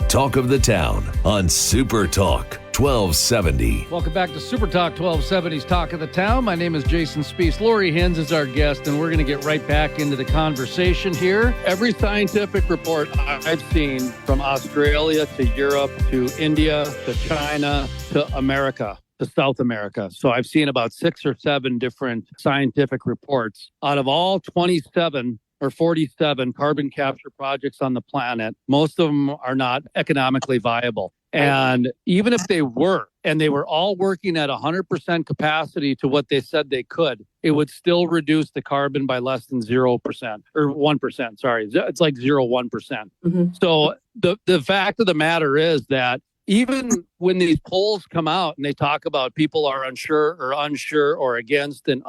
Talk of the Town on Super Talk 1270. Welcome back to Super Talk 1270's Talk of the Town. My name is Jason Spiess. Lori Hins is our guest, and we're going to get right back into the conversation here. Every scientific report I've seen from Australia to Europe to India to China to America, to South America. So I've seen about 6 or 7 different scientific reports. Out of all 27 or 47 carbon capture projects on the planet, most of them are not economically viable. And even if they were, and they were all working at 100% capacity to what they said they could, it would still reduce the carbon by less than 0% or 1%. Sorry, it's like 0.1%. Mm-hmm. So the fact of the matter is that even when these polls come out and they talk about people are unsure or against and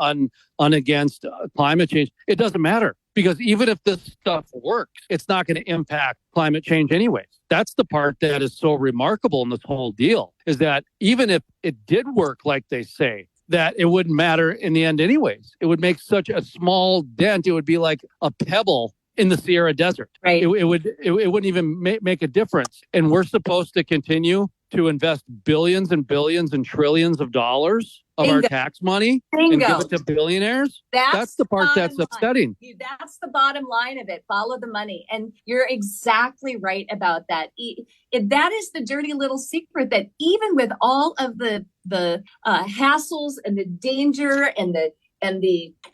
unagainst climate change, it doesn't matter. Because even if this stuff works, it's not going to impact climate change anyways. That's the part that is so remarkable in this whole deal, is that even if it did work like they say, that it wouldn't matter in the end anyways. It would make such a small dent. It would be like a pebble in the Sierra Desert. Right. It wouldn't even make a difference. And we're supposed to continue to invest billions and billions and trillions of dollars of our tax money and give it to billionaires. That's the part that's upsetting. That's the bottom line of it. Follow the money. And you're exactly right about that. That is the dirty little secret, that even with all of the hassles and the danger and the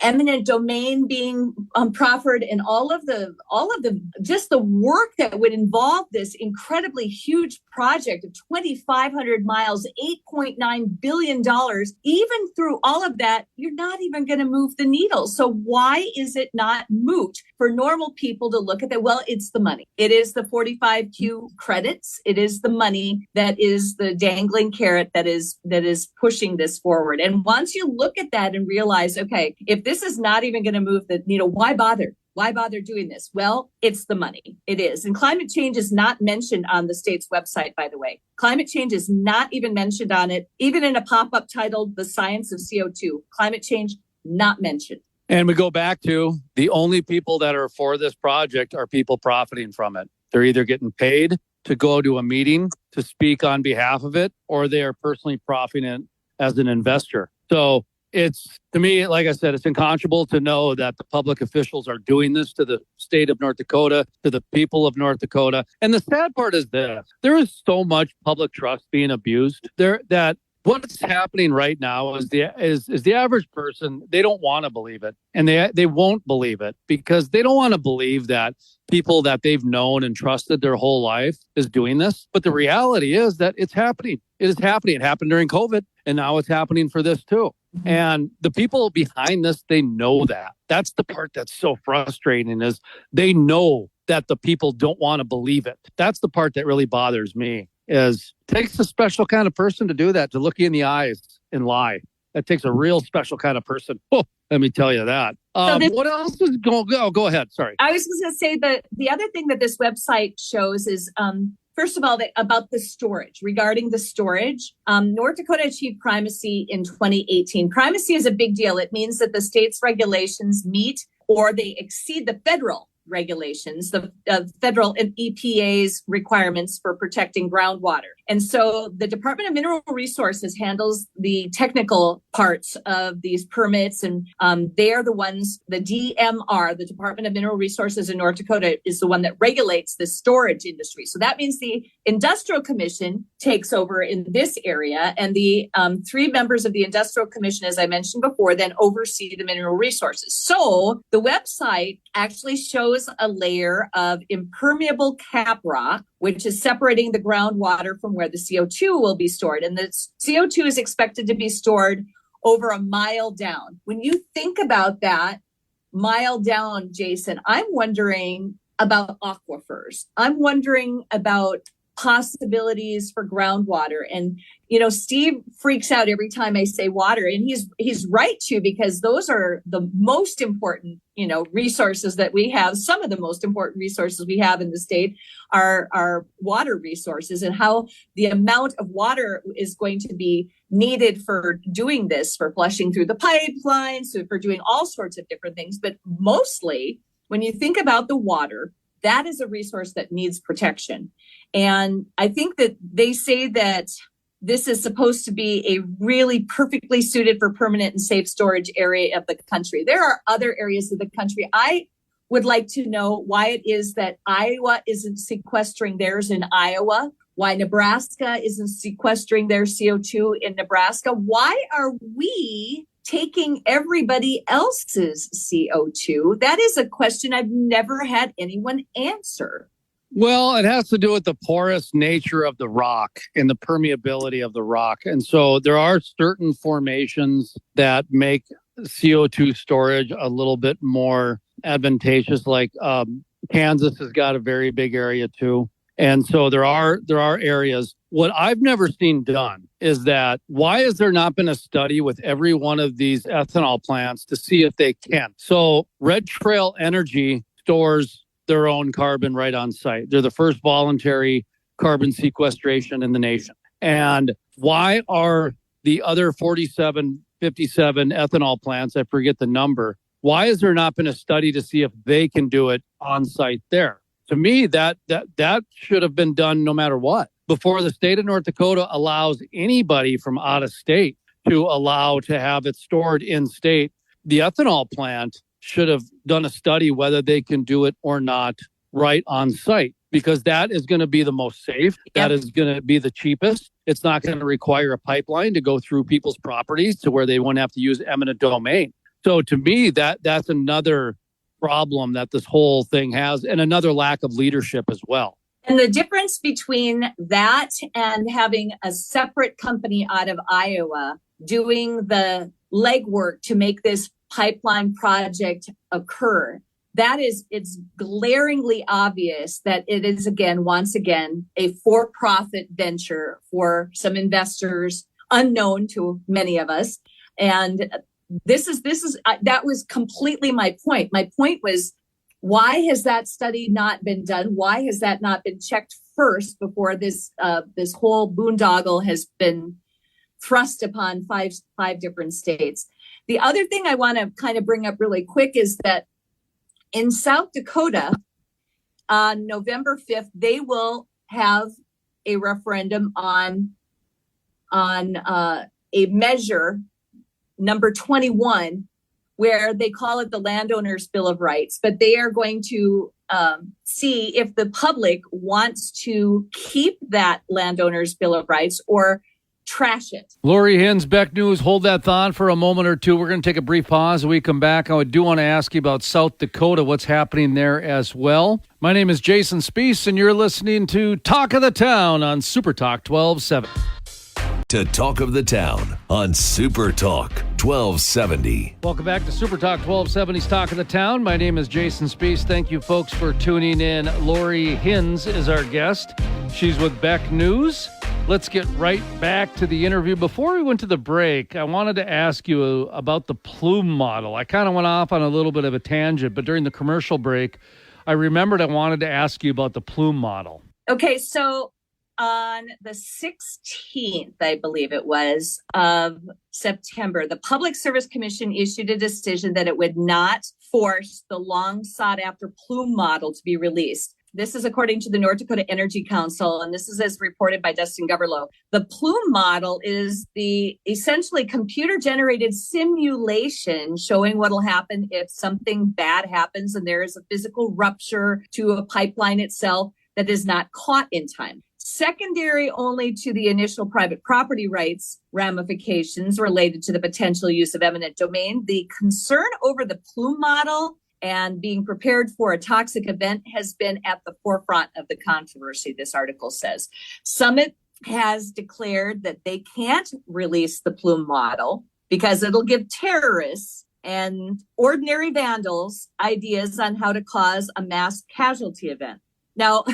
eminent domain being proffered, and all of the just the work that would involve this incredibly huge project of 2,500 miles, $8.9 billion, even through all of that, you're not even going to move the needle. So why is it not moot for normal people to look at that? Well, it's the money. It is the 45Q credits. It is the money that is the dangling carrot that is pushing this forward. And once you look at that and realize, okay, if this is not even going to move the needle, why bother? Why bother doing this? Well, it's the money. It is. And climate change is not mentioned on the state's website, by the way. Climate change is not even mentioned on it, even in a pop-up titled The Science of CO2. Climate change, not mentioned. And we go back to the only people that are for this project are people profiting from it. They're either getting paid to go to a meeting to speak on behalf of it, or they are personally profiting as an investor. So it's, to me, like I said, it's unconscionable to know that the public officials are doing this to the state of North Dakota, to the people of North Dakota. And the sad part is this: there is so much public trust being abused there that What's happening right now is the average person, they don't want to believe it, and they won't believe it because they don't want to believe that people that they've known and trusted their whole life is doing this. But the reality is that it's happening. It is happening. It happened during COVID, and now it's happening for this too. And the people behind this, they know that. That's the part that's so frustrating, is they know that the people don't want to believe it. That's the part that really bothers me. Is it takes a special kind of person to do that, to look you in the eyes and lie. That takes a real special kind of person. Oh, let me tell you that. What else is going? Go ahead. Sorry. I was just going to say that the other thing that this website shows is, first of all, about the storage. Regarding the storage, North Dakota achieved primacy in 2018. Primacy is a big deal. It means that the state's regulations meet or they exceed the federal regulations, the federal and EPA's requirements for protecting groundwater. And so the Department of Mineral Resources handles the technical parts of these permits. And they are the ones, the DMR, the Department of Mineral Resources in North Dakota, is the one that regulates the storage industry. So that means the Industrial Commission takes over in this area. And the 3 members of the Industrial Commission, as I mentioned before, then oversee the mineral resources. So the website actually shows a layer of impermeable cap rock, which is separating the groundwater from where the CO2 will be stored. And the CO2 is expected to be stored over a mile down. When you think about that mile down, Jason, I'm wondering about aquifers. I'm wondering about possibilities for groundwater. And, Steve freaks out every time I say water, and he's right to, because those are the most important, resources that we have. Some of the most important resources we have in the state are water resources, and how the amount of water is going to be needed for doing this, for flushing through the pipelines, for doing all sorts of different things. But mostly, when you think about the water, that is a resource that needs protection. And I think that they say that this is supposed to be a really perfectly suited for permanent and safe storage area of the country. There are other areas of the country. I would like to know why it is that Iowa isn't sequestering theirs in Iowa, why Nebraska isn't sequestering their CO2 in Nebraska. Why are we taking everybody else's CO2? That is a question I've never had anyone answer. Well, it has to do with the porous nature of the rock and the permeability of the rock. And so there are certain formations that make CO2 storage a little bit more advantageous. Like Kansas has got a very big area too. And so there are areas. What I've never seen done is that, why has there not been a study with every one of these ethanol plants to see if they can? So Red Trail Energy stores their own carbon right on site. They're the first voluntary carbon sequestration in the nation. And why are the other 47, 57 ethanol plants, I forget the number, why has there not been a study to see if they can do it on site there? To me, that should have been done no matter what. Before the state of North Dakota allows anybody from out of state to allow to have it stored in state, the ethanol plant should have done a study whether they can do it or not right on site, because that is going to be the most safe. That is going to be the cheapest. It's not going to require a pipeline to go through people's properties to where they won't have to use eminent domain. So to me, that's another problem that this whole thing has, and another lack of leadership as well. And the difference between that and having a separate company out of Iowa doing the legwork to make this pipeline project occur, it's glaringly obvious that it is, once again, a for-profit venture for some investors unknown to many of us. And that was completely my point. My point was, why has that study not been done? Why has that not been checked first before this whole boondoggle has been thrust upon five different states? The other thing I want to kind of bring up really quick is that in South Dakota, on November 5th, they will have a referendum on a measure number 21, where they call it the Landowner's Bill of Rights. But they are going to see if the public wants to keep that Landowner's Bill of Rights or trash it. Lori Hins, Beck News. Hold that thought for a moment or two. We're going to take a brief pause. When we come back, I do want to ask you about South Dakota, what's happening there as well. My name is Jason Spees, and you're listening to Talk of the Town on Super Talk 1270. To Talk of the Town on Super Talk 1270. Welcome back to Super Talk 1270's Talk of the Town. My name is Jason Spees. Thank you, folks, for tuning in. Lori Hins is our guest. She's with Beck News. Let's get right back to the interview. Before we went to the break, I wanted to ask you about the plume model. I kind of went off on a little bit of a tangent, but during the commercial break, I remembered I wanted to ask you about the plume model. Okay, so on the 16th, I believe it was, of September, the Public Service Commission issued a decision that it would not force the long sought after plume model to be released. This is according to the North Dakota Energy Council, and this is as reported by Dustin Goverlow. The plume model is the essentially computer-generated simulation showing what will happen if something bad happens and there is a physical rupture to a pipeline itself that is not caught in time. Secondary only to the initial private property rights ramifications related to the potential use of eminent domain, the concern over the plume model and being prepared for a toxic event has been at the forefront of the controversy, this article says. Summit has declared that they can't release the plume model because it'll give terrorists and ordinary vandals ideas on how to cause a mass casualty event. Now,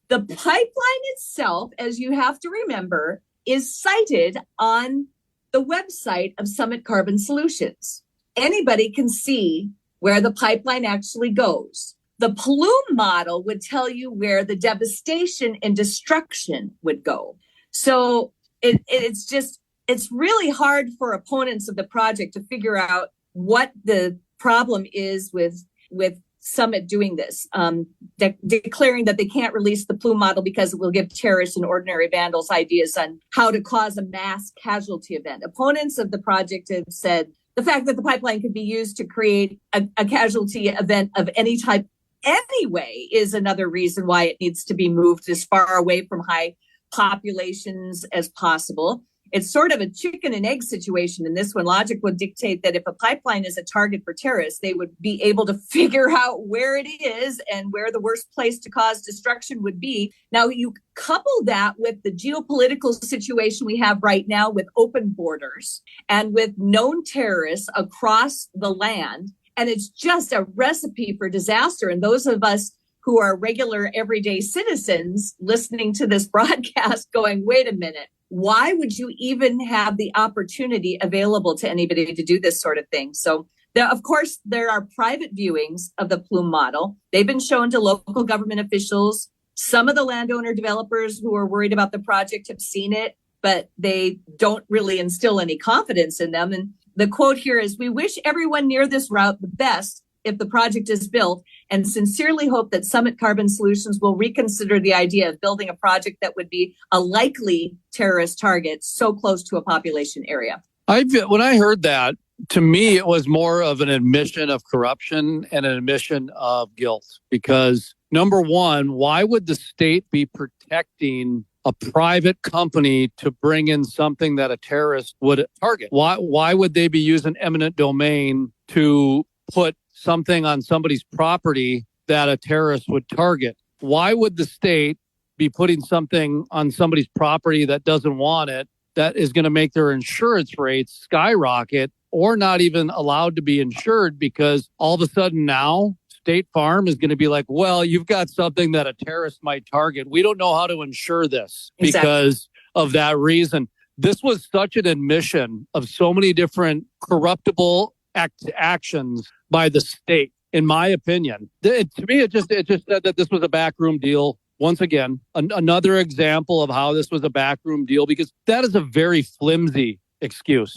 the pipeline itself, as you have to remember, is cited on the website of Summit Carbon Solutions. Anybody can see where the pipeline actually goes. The plume model would tell you where the devastation and destruction would go. So it's really hard for opponents of the project to figure out what the problem is with Summit doing this, declaring that they can't release the plume model because it will give terrorists and ordinary vandals ideas on how to cause a mass casualty event. Opponents of the project have said the fact that the pipeline could be used to create a casualty event of any type anyway is another reason why it needs to be moved as far away from high populations as possible. It's sort of a chicken and egg situation in this one. Logic would dictate that if a pipeline is a target for terrorists, they would be able to figure out where it is and where the worst place to cause destruction would be. Now, you couple that with the geopolitical situation we have right now with open borders and with known terrorists across the land, and it's just a recipe for disaster. And those of us who are regular everyday citizens listening to this broadcast going, wait a minute. Why would you even have the opportunity available to anybody to do this sort of thing? So, of course, there are private viewings of the plume model. They've been shown to local government officials. Some of the landowner developers who are worried about the project have seen it, but they don't really instill any confidence in them. And the quote here is, "We wish everyone near this route the best if the project is built, and sincerely hope that Summit Carbon Solutions will reconsider the idea of building a project that would be a likely terrorist target so close to a population area." When I heard that, to me, it was more of an admission of corruption and an admission of guilt. Because number one, why would the state be protecting a private company to bring in something that a terrorist would target? Why would they be using eminent domain to put something on somebody's property that a terrorist would target? Why would the state be putting something on somebody's property that doesn't want it, that is going to make their insurance rates skyrocket or not even allowed to be insured? Because all of a sudden now State Farm is going to be like, well, you've got something that a terrorist might target. We don't know how to insure this because of that reason. This was such an admission of so many different corruptible actions by the state, in my opinion. To me, it just said that this was a backroom deal. Once again, another example of how this was a backroom deal, because that is a very flimsy excuse,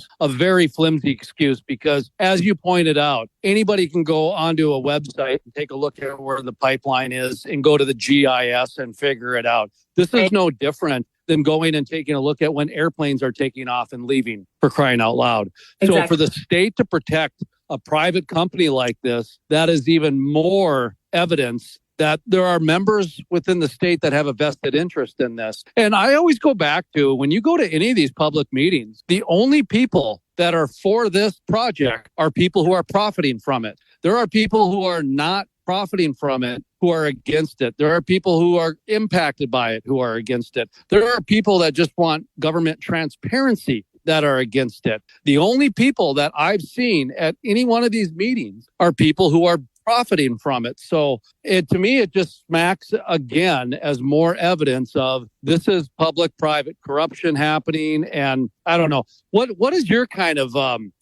because as you pointed out, anybody can go onto a website and take a look at where the pipeline is and go to the GIS and figure it out. This is no different than going and taking a look at when airplanes are taking off and leaving, for crying out loud. Exactly. So for the state to protect a private company like this, that is even more evidence that there are members within the state that have a vested interest in this. And I always go back to when you go to any of these public meetings, the only people that are for this project are people who are profiting from it. There are people who are not profiting from it who are against it. There are people who are impacted by it who are against it. There are people that just want government transparency that are against it. The only people that I've seen at any one of these meetings are people who are profiting from it. So to me, it just smacks again as more evidence of this is public-private corruption happening. And I don't know, what is your kind of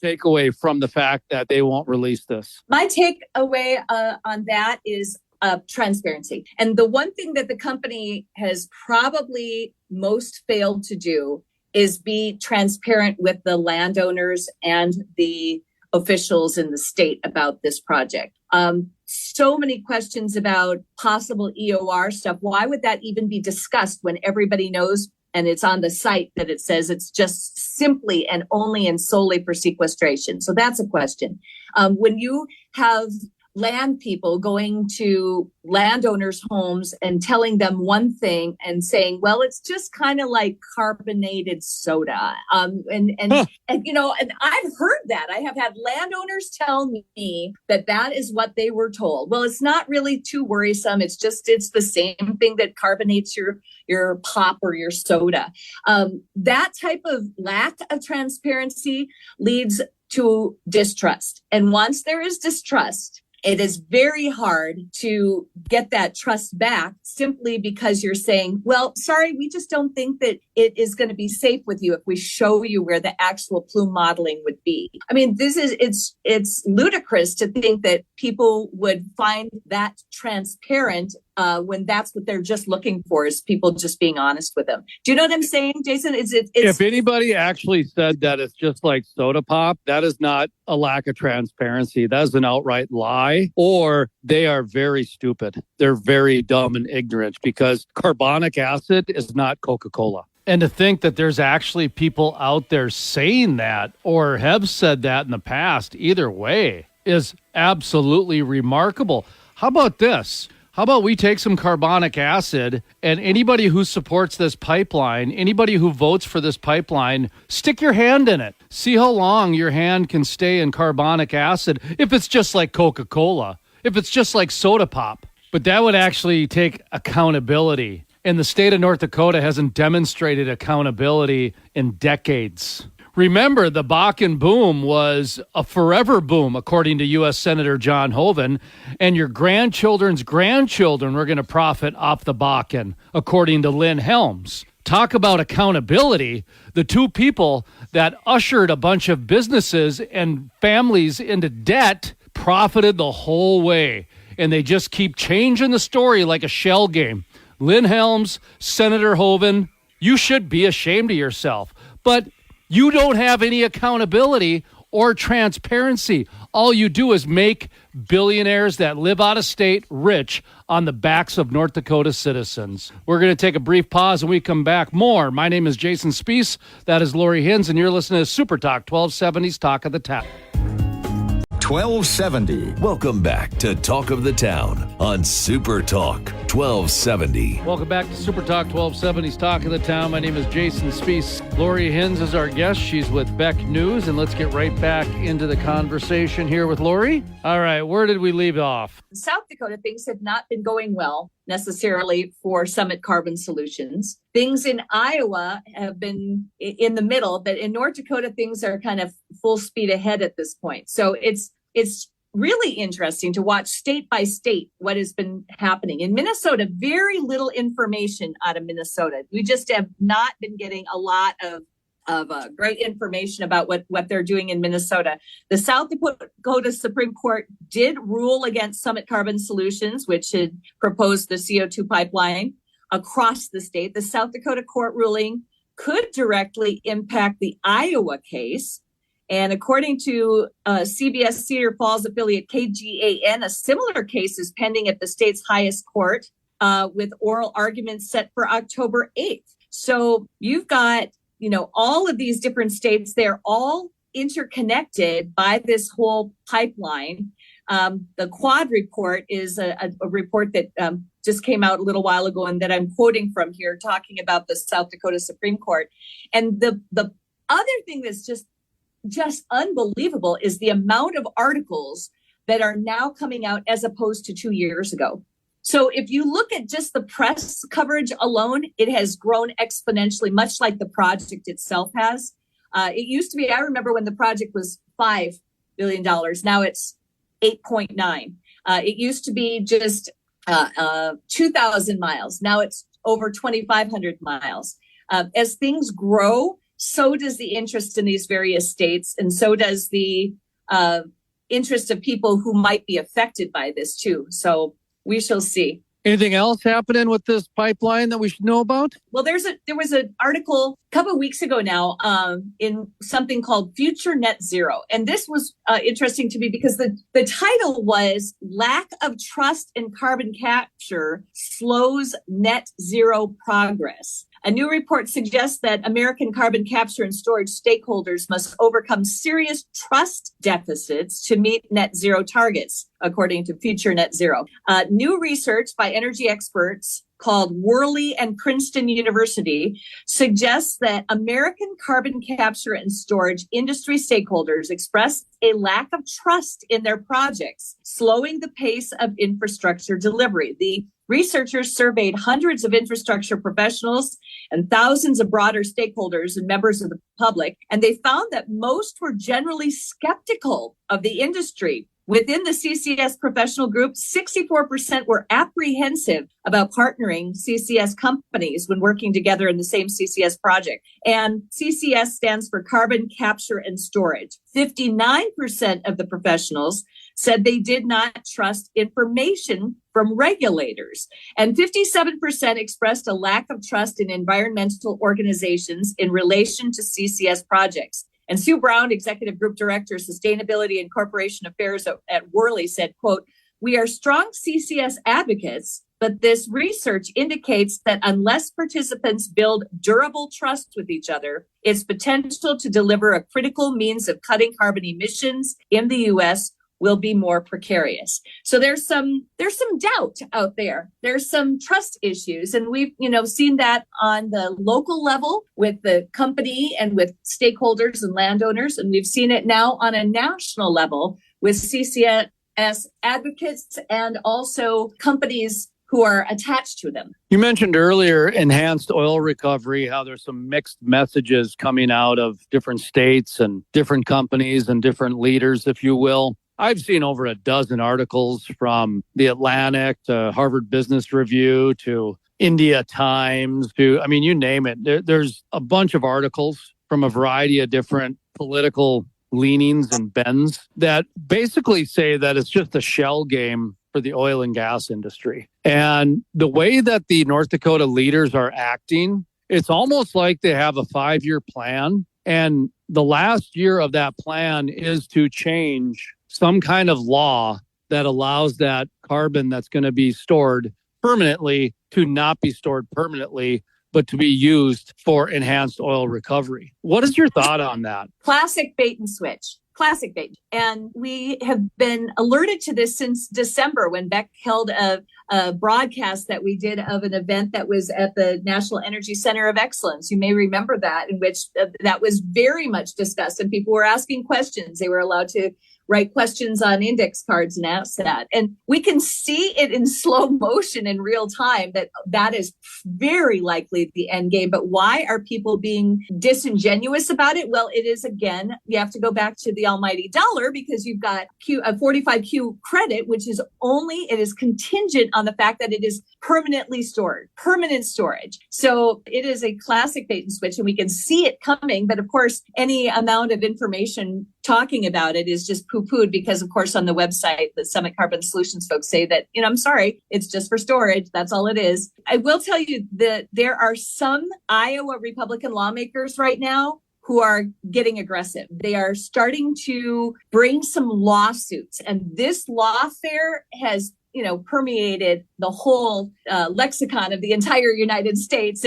takeaway from the fact that they won't release this? My takeaway on that is transparency. And the one thing that the company has probably most failed to do is be transparent with the landowners and the officials in the state about this project. So many questions about possible EOR stuff. Why would that even be discussed when everybody knows and it's on the site that it says it's just simply and only and solely for sequestration? So that's a question. When you have land people going to landowners' homes and telling them one thing and saying, well, it's just kind of like carbonated soda. And you know, and I've heard that. I have had landowners tell me that is what they were told. Well, it's not really too worrisome. It's the same thing that carbonates your pop or your soda. That type of lack of transparency leads to distrust. And once there is distrust, it is very hard to get that trust back simply because you're saying, well, sorry, we just don't think that it is going to be safe with you if we show you where the actual plume modeling would be. I mean, it's ludicrous to think that people would find that transparent when that's what they're just looking for, is people just being honest with them. Do you know what I'm saying, Jason? If anybody actually said that it's just like soda pop, that is not a lack of transparency. That is an outright lie, or they are very stupid. They're very dumb and ignorant, because carbonic acid is not Coca-Cola. And to think that there's actually people out there saying that or have said that in the past, either way, is absolutely remarkable. How about this? How about we take some carbonic acid, and anybody who supports this pipeline, anybody who votes for this pipeline, stick your hand in it. See how long your hand can stay in carbonic acid if it's just like Coca-Cola, if it's just like soda pop. But that would actually take accountability. And the state of North Dakota hasn't demonstrated accountability in decades. Remember, the Bakken boom was a forever boom, according to U.S. Senator John Hoeven, and your grandchildren's grandchildren were going to profit off the Bakken, according to Lynn Helms. Talk about accountability. The two people that ushered a bunch of businesses and families into debt profited the whole way, and they just keep changing the story like a shell game. Lynn Helms, Senator Hoeven, you should be ashamed of yourself. But you don't have any accountability or transparency. All you do is make billionaires that live out of state rich on the backs of North Dakota citizens. We're going to take a brief pause and we come back more. My name is Jason Spees. That is Lori Hins, and you're listening to Super Talk 1270's Talk of the Town. 1270. Welcome back to Talk of the Town on Super Talk 1270. Welcome back to Super Talk 1270's Talk of the Town. My name is Jason Spees. Lori Hins is our guest. She's with Beck News, and let's get right back into the conversation here with Lori. All right, where did we leave off? In South Dakota, things have not been going well necessarily for Summit Carbon Solutions. Things in Iowa have been in the middle, but in North Dakota, things are kind of full speed ahead at this point. So it's really interesting to watch state by state what has been happening. In Minnesota, very little information out of Minnesota. We just have not been getting a lot of great information about what they're doing in Minnesota. The South Dakota Supreme Court did rule against Summit Carbon Solutions, which had proposed the CO2 pipeline across the state. The South Dakota court ruling could directly impact the Iowa case. And according to CBS Cedar Falls affiliate KGAN, a similar case is pending at the state's highest court with oral arguments set for October 8th. So you've got, all of these different states, they're all interconnected by this whole pipeline. The Quad report is a report that just came out a little while ago and that I'm quoting from here, talking about the South Dakota Supreme Court. And the other thing that's just unbelievable is the amount of articles that are now coming out as opposed to 2 years ago. So if you look at just the press coverage alone, it has grown exponentially, much like the project itself has. It used to be, I remember when the project was $5 billion. Now it's 8.9. It used to be just 2,000 miles. Now it's over 2,500 miles. As things grow, so does the interest in these various states, and so does the interest of people who might be affected by this too. So we shall see. Anything else happening with this pipeline that we should know about? Well, there was an article a couple of weeks ago now in something called Future Net Zero. And this was interesting to me because the title was Lack of Trust in Carbon Capture Slows Net Zero Progress. A new report suggests that American carbon capture and storage stakeholders must overcome serious trust deficits to meet net zero targets, according to Future Net Zero. New research by energy experts called Worley and Princeton University suggests that American carbon capture and storage industry stakeholders express a lack of trust in their projects, slowing the pace of infrastructure delivery. The researchers surveyed hundreds of infrastructure professionals and thousands of broader stakeholders and members of the public, and they found that most were generally skeptical of the industry. Within the CCS professional group, 64% were apprehensive about partnering CCS companies when working together in the same CCS project. And CCS stands for carbon capture and storage. 59% of the professionals said they did not trust information from regulators. And 57% expressed a lack of trust in environmental organizations in relation to CCS projects. And Sue Brown, Executive Group Director, Sustainability and Corporation Affairs at Worley, said, quote, "We are strong CCS advocates, but this research indicates that unless participants build durable trust with each other, its potential to deliver a critical means of cutting carbon emissions in the U.S. will be more precarious." So there's some doubt out there. There's some trust issues. And we've, seen that on the local level with the company and with stakeholders and landowners. And we've seen it now on a national level with CCS advocates and also companies who are attached to them. You mentioned earlier enhanced oil recovery, how there's some mixed messages coming out of different states and different companies and different leaders, if you will. I've seen over a dozen articles from The Atlantic to Harvard Business Review to India Times to, you name it. There's a bunch of articles from a variety of different political leanings and bends that basically say that it's just a shell game for the oil and gas industry. And the way that the North Dakota leaders are acting, it's almost like they have a 5-year plan. And the last year of that plan is to change some kind of law that allows that carbon that's going to be stored permanently to not be stored permanently, but to be used for enhanced oil recovery. What is your thought on that? Classic bait and switch. Classic bait. And we have been alerted to this since December when Beck held a broadcast that we did of an event that was at the National Energy Center of Excellence. You may remember that, in which that was very much discussed and people were asking questions. They were allowed to write questions on index cards and ask that. And we can see it in slow motion in real time that is very likely the end game. But why are people being disingenuous about it? Well, it is, again, you have to go back to the almighty dollar because you've got a 45Q credit, which is it is contingent on the fact that it is permanently stored, permanent storage. So it is a classic bait and switch and we can see it coming. But of course, any amount of information talking about it is just poo-pooed because, of course, on the website, the Summit Carbon Solutions folks say that, I'm sorry, it's just for storage. That's all it is. I will tell you that there are some Iowa Republican lawmakers right now who are getting aggressive. They are starting to bring some lawsuits. And this lawfare has permeated the whole lexicon of the entire United States.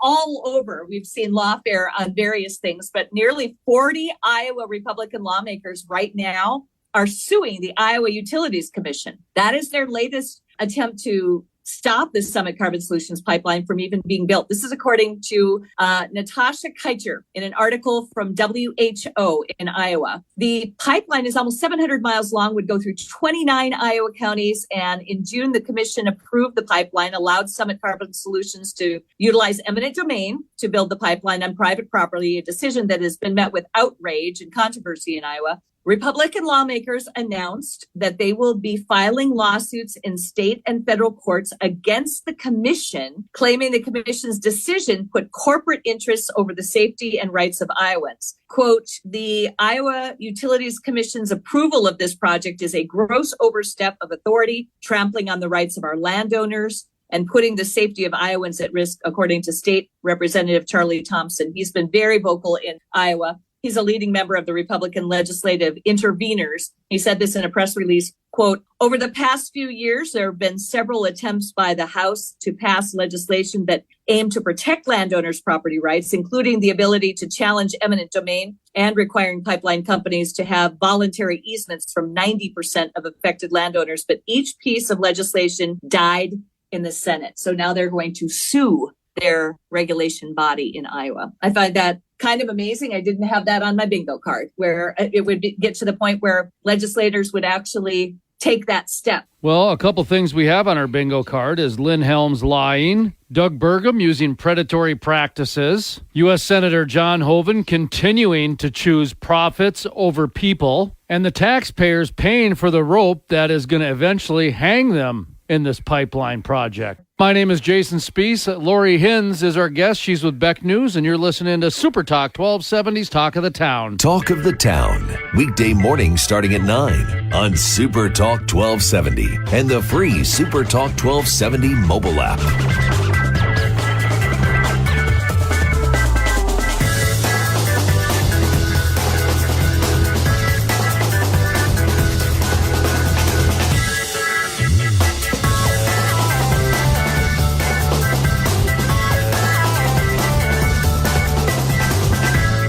All over, we've seen lawfare on various things, but nearly 40 Iowa Republican lawmakers right now are suing the Iowa Utilities Commission. That is their latest attempt to stop the Summit Carbon Solutions pipeline from even being built. This is according to Natasha Keitcher in an article from WHO in Iowa. The pipeline is almost 700 miles long, would go through 29 Iowa counties. And in June, the commission approved the pipeline, allowed Summit Carbon Solutions to utilize eminent domain to build the pipeline on private property, a decision that has been met with outrage and controversy in Iowa. Republican lawmakers announced that they will be filing lawsuits in state and federal courts against the commission, claiming the commission's decision put corporate interests over the safety and rights of Iowans. Quote, the Iowa Utilities Commission's approval of this project is a gross overstep of authority, trampling on the rights of our landowners and putting the safety of Iowans at risk, according to State Representative Charlie Thompson. He's been very vocal in Iowa. He's a leading member of the Republican legislative interveners. He said this in a press release, quote, over the past few years, there have been several attempts by the House to pass legislation that aim to protect landowners' property rights, including the ability to challenge eminent domain and requiring pipeline companies to have voluntary easements from 90% of affected landowners. But each piece of legislation died in the Senate. So now they're going to sue their regulation body in Iowa. I find that kind of amazing. I didn't have that on my bingo card, where it would get to the point where legislators would actually take that step. Well, a couple things we have on our bingo card is Lynn Helms lying, Doug Burgum using predatory practices, U.S. Senator John Hoeven continuing to choose profits over people, and the taxpayers paying for the rope that is going to eventually hang them in this pipeline project. My name is Jason Spiess. Lori Hins is our guest. She's with Beck News, and you're listening to Super Talk 1270's Talk of the Town. Talk of the Town, weekday mornings starting at 9 on Super Talk 1270 and the free Super Talk 1270 mobile app.